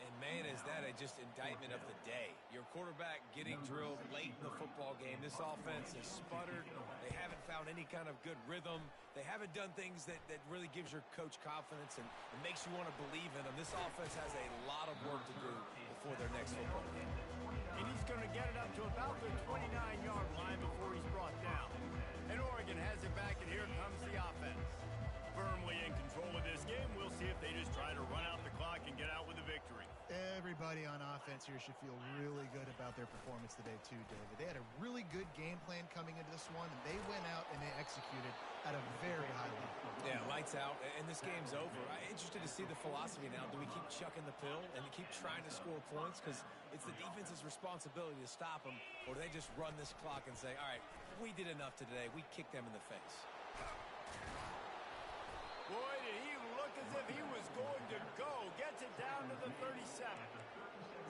And man, is that just indictment of the day. Your quarterback getting drilled late in the football game. This offense has sputtered. They haven't found any kind of good rhythm. They haven't done things that really gives your coach confidence and makes you want to believe in them. This offense has a lot of work to do before their next football game.
And he's going to get it up to about the 29-yard line before he's brought down. And Oregon has it back, and here comes the offense. Firmly in control of this game. We'll see if they just try to run out the clock and get out with a victory.
Everybody on offense here should feel really good about their performance today, too, David. They had a really good game plan coming into this one, and they went out and they executed at a very high level.
Yeah, lights out, and this game's over. I'm interested to see the philosophy now. Do we keep chucking the pill and keep trying to score points because it's the defense's responsibility to stop them, or do they just run this clock and say, all right, we did enough today. We kicked them in the face.
Boy, did he look as if he was going to go. Gets it down to the 37.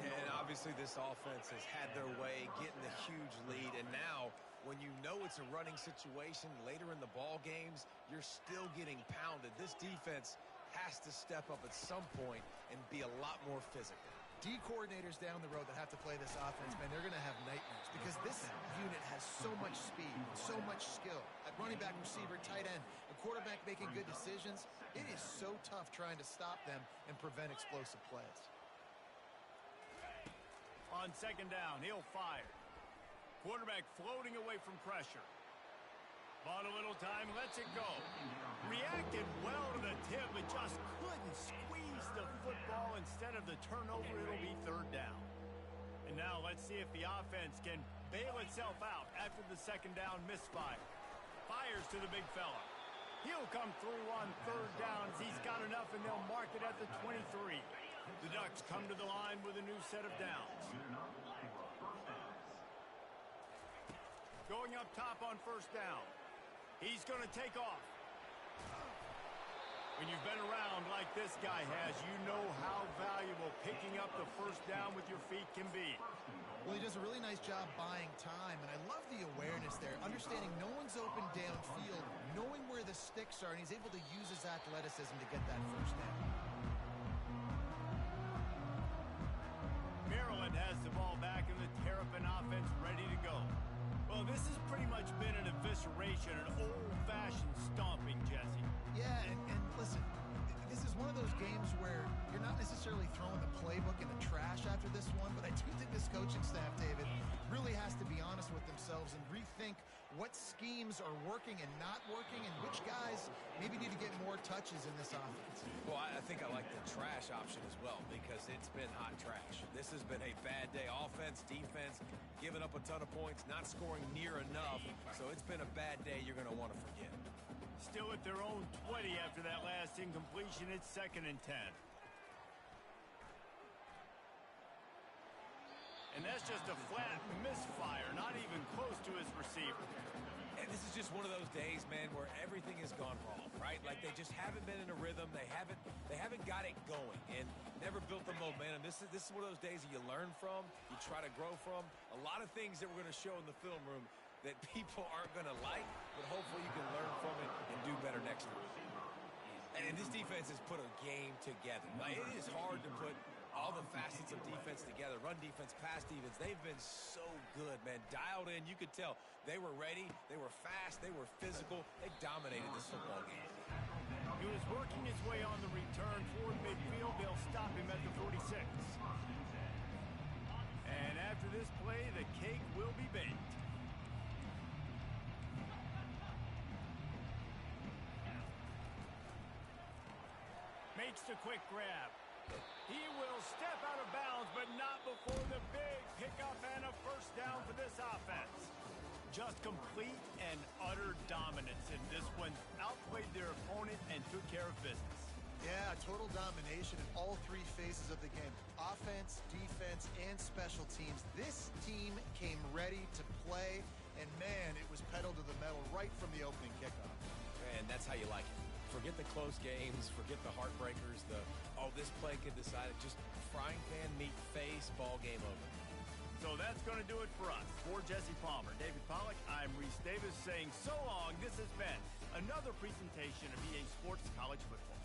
And obviously this offense has had their way, getting the huge lead. And now, when you know it's a running situation later in the ball games, you're still getting pounded. This defense has to step up at some point and be a lot more physical.
D coordinators down the road that have to play this offense, man, they're going to have nightmares because this unit has so much speed, so much skill. At running back, receiver, tight end, a quarterback making good decisions, it is so tough trying to stop them and prevent explosive plays.
On second down, he'll fire. Quarterback floating away from pressure. Bought a little time, lets it go. Reacted well to the tip, but just couldn't squeeze the football. Instead of the turnover, it'll be third down. And now let's see if the offense can bail itself out after the second down misfire. Fires to the big fella. He'll come through on third down as he's got enough, and they'll mark it at the 23. The Ducks come to the line with a new set of downs. Going up top on first down. He's going to take off. When you've been around like this guy has, you know how valuable picking up the first down with your feet can be.
Well, he does a really nice job buying time, and I love the awareness there, understanding no one's open downfield, knowing where the sticks are, and he's able to use his athleticism to get that first down.
Maryland has the ball back, and the Terrapin offense ready to go. Well, this has pretty much been an evisceration, an old-fashioned stomping, Jesse.
Yeah, and listen, this is one of those games where you're not necessarily throwing the playbook in the trash after this one, but I do think this coaching staff, David, really has to be honest with themselves and rethink what schemes are working and not working and which guys maybe need to get more touches in this offense.
Well, I think I like the trash option as well because it's been hot trash. This has been a bad day. Offense, defense, giving up a ton of points, not scoring near enough. So it's been a bad day you're going to want to forget.
Still at their own 20 after that last incompletion. It's 2nd and 10. And that's just a flat misfire, not even close to his receiver.
And this is just one of those days, man, where everything has gone wrong, right? Like they just haven't been in a rhythm. They haven't got it going and never built the momentum. This is one of those days that you learn from, you try to grow from. A lot of things that we're going to show in the film room that people aren't going to like, but hopefully you can learn from it and do better next time. And this defense has put a game together. Like, it is hard to put all the facets of defense together, run defense, pass defense. They've been so good, man. Dialed in, you could tell. They were ready, they were fast, they were physical. They dominated this football game.
He was working his way on the return toward midfield. They'll stop him at the 46. And after this play, the cake will be baked. Makes the quick grab. He will step out of bounds, but not before the big pickup and a first down for this offense. Just complete and utter dominance in this one. Outplayed their opponent and took care of business.
Yeah, total domination in all three phases of the game. Offense, defense, and special teams. This team came ready to play, and man, it was pedal to the metal right from the opening kickoff.
And that's how you like it. Forget the close games, forget the heartbreakers, this play could decide it. Just frying pan meet face, ball game over.
So that's going to do it for us. For Jesse Palmer, David Pollack, I'm Reese Davis saying so long. This has been another presentation of EA Sports College Football.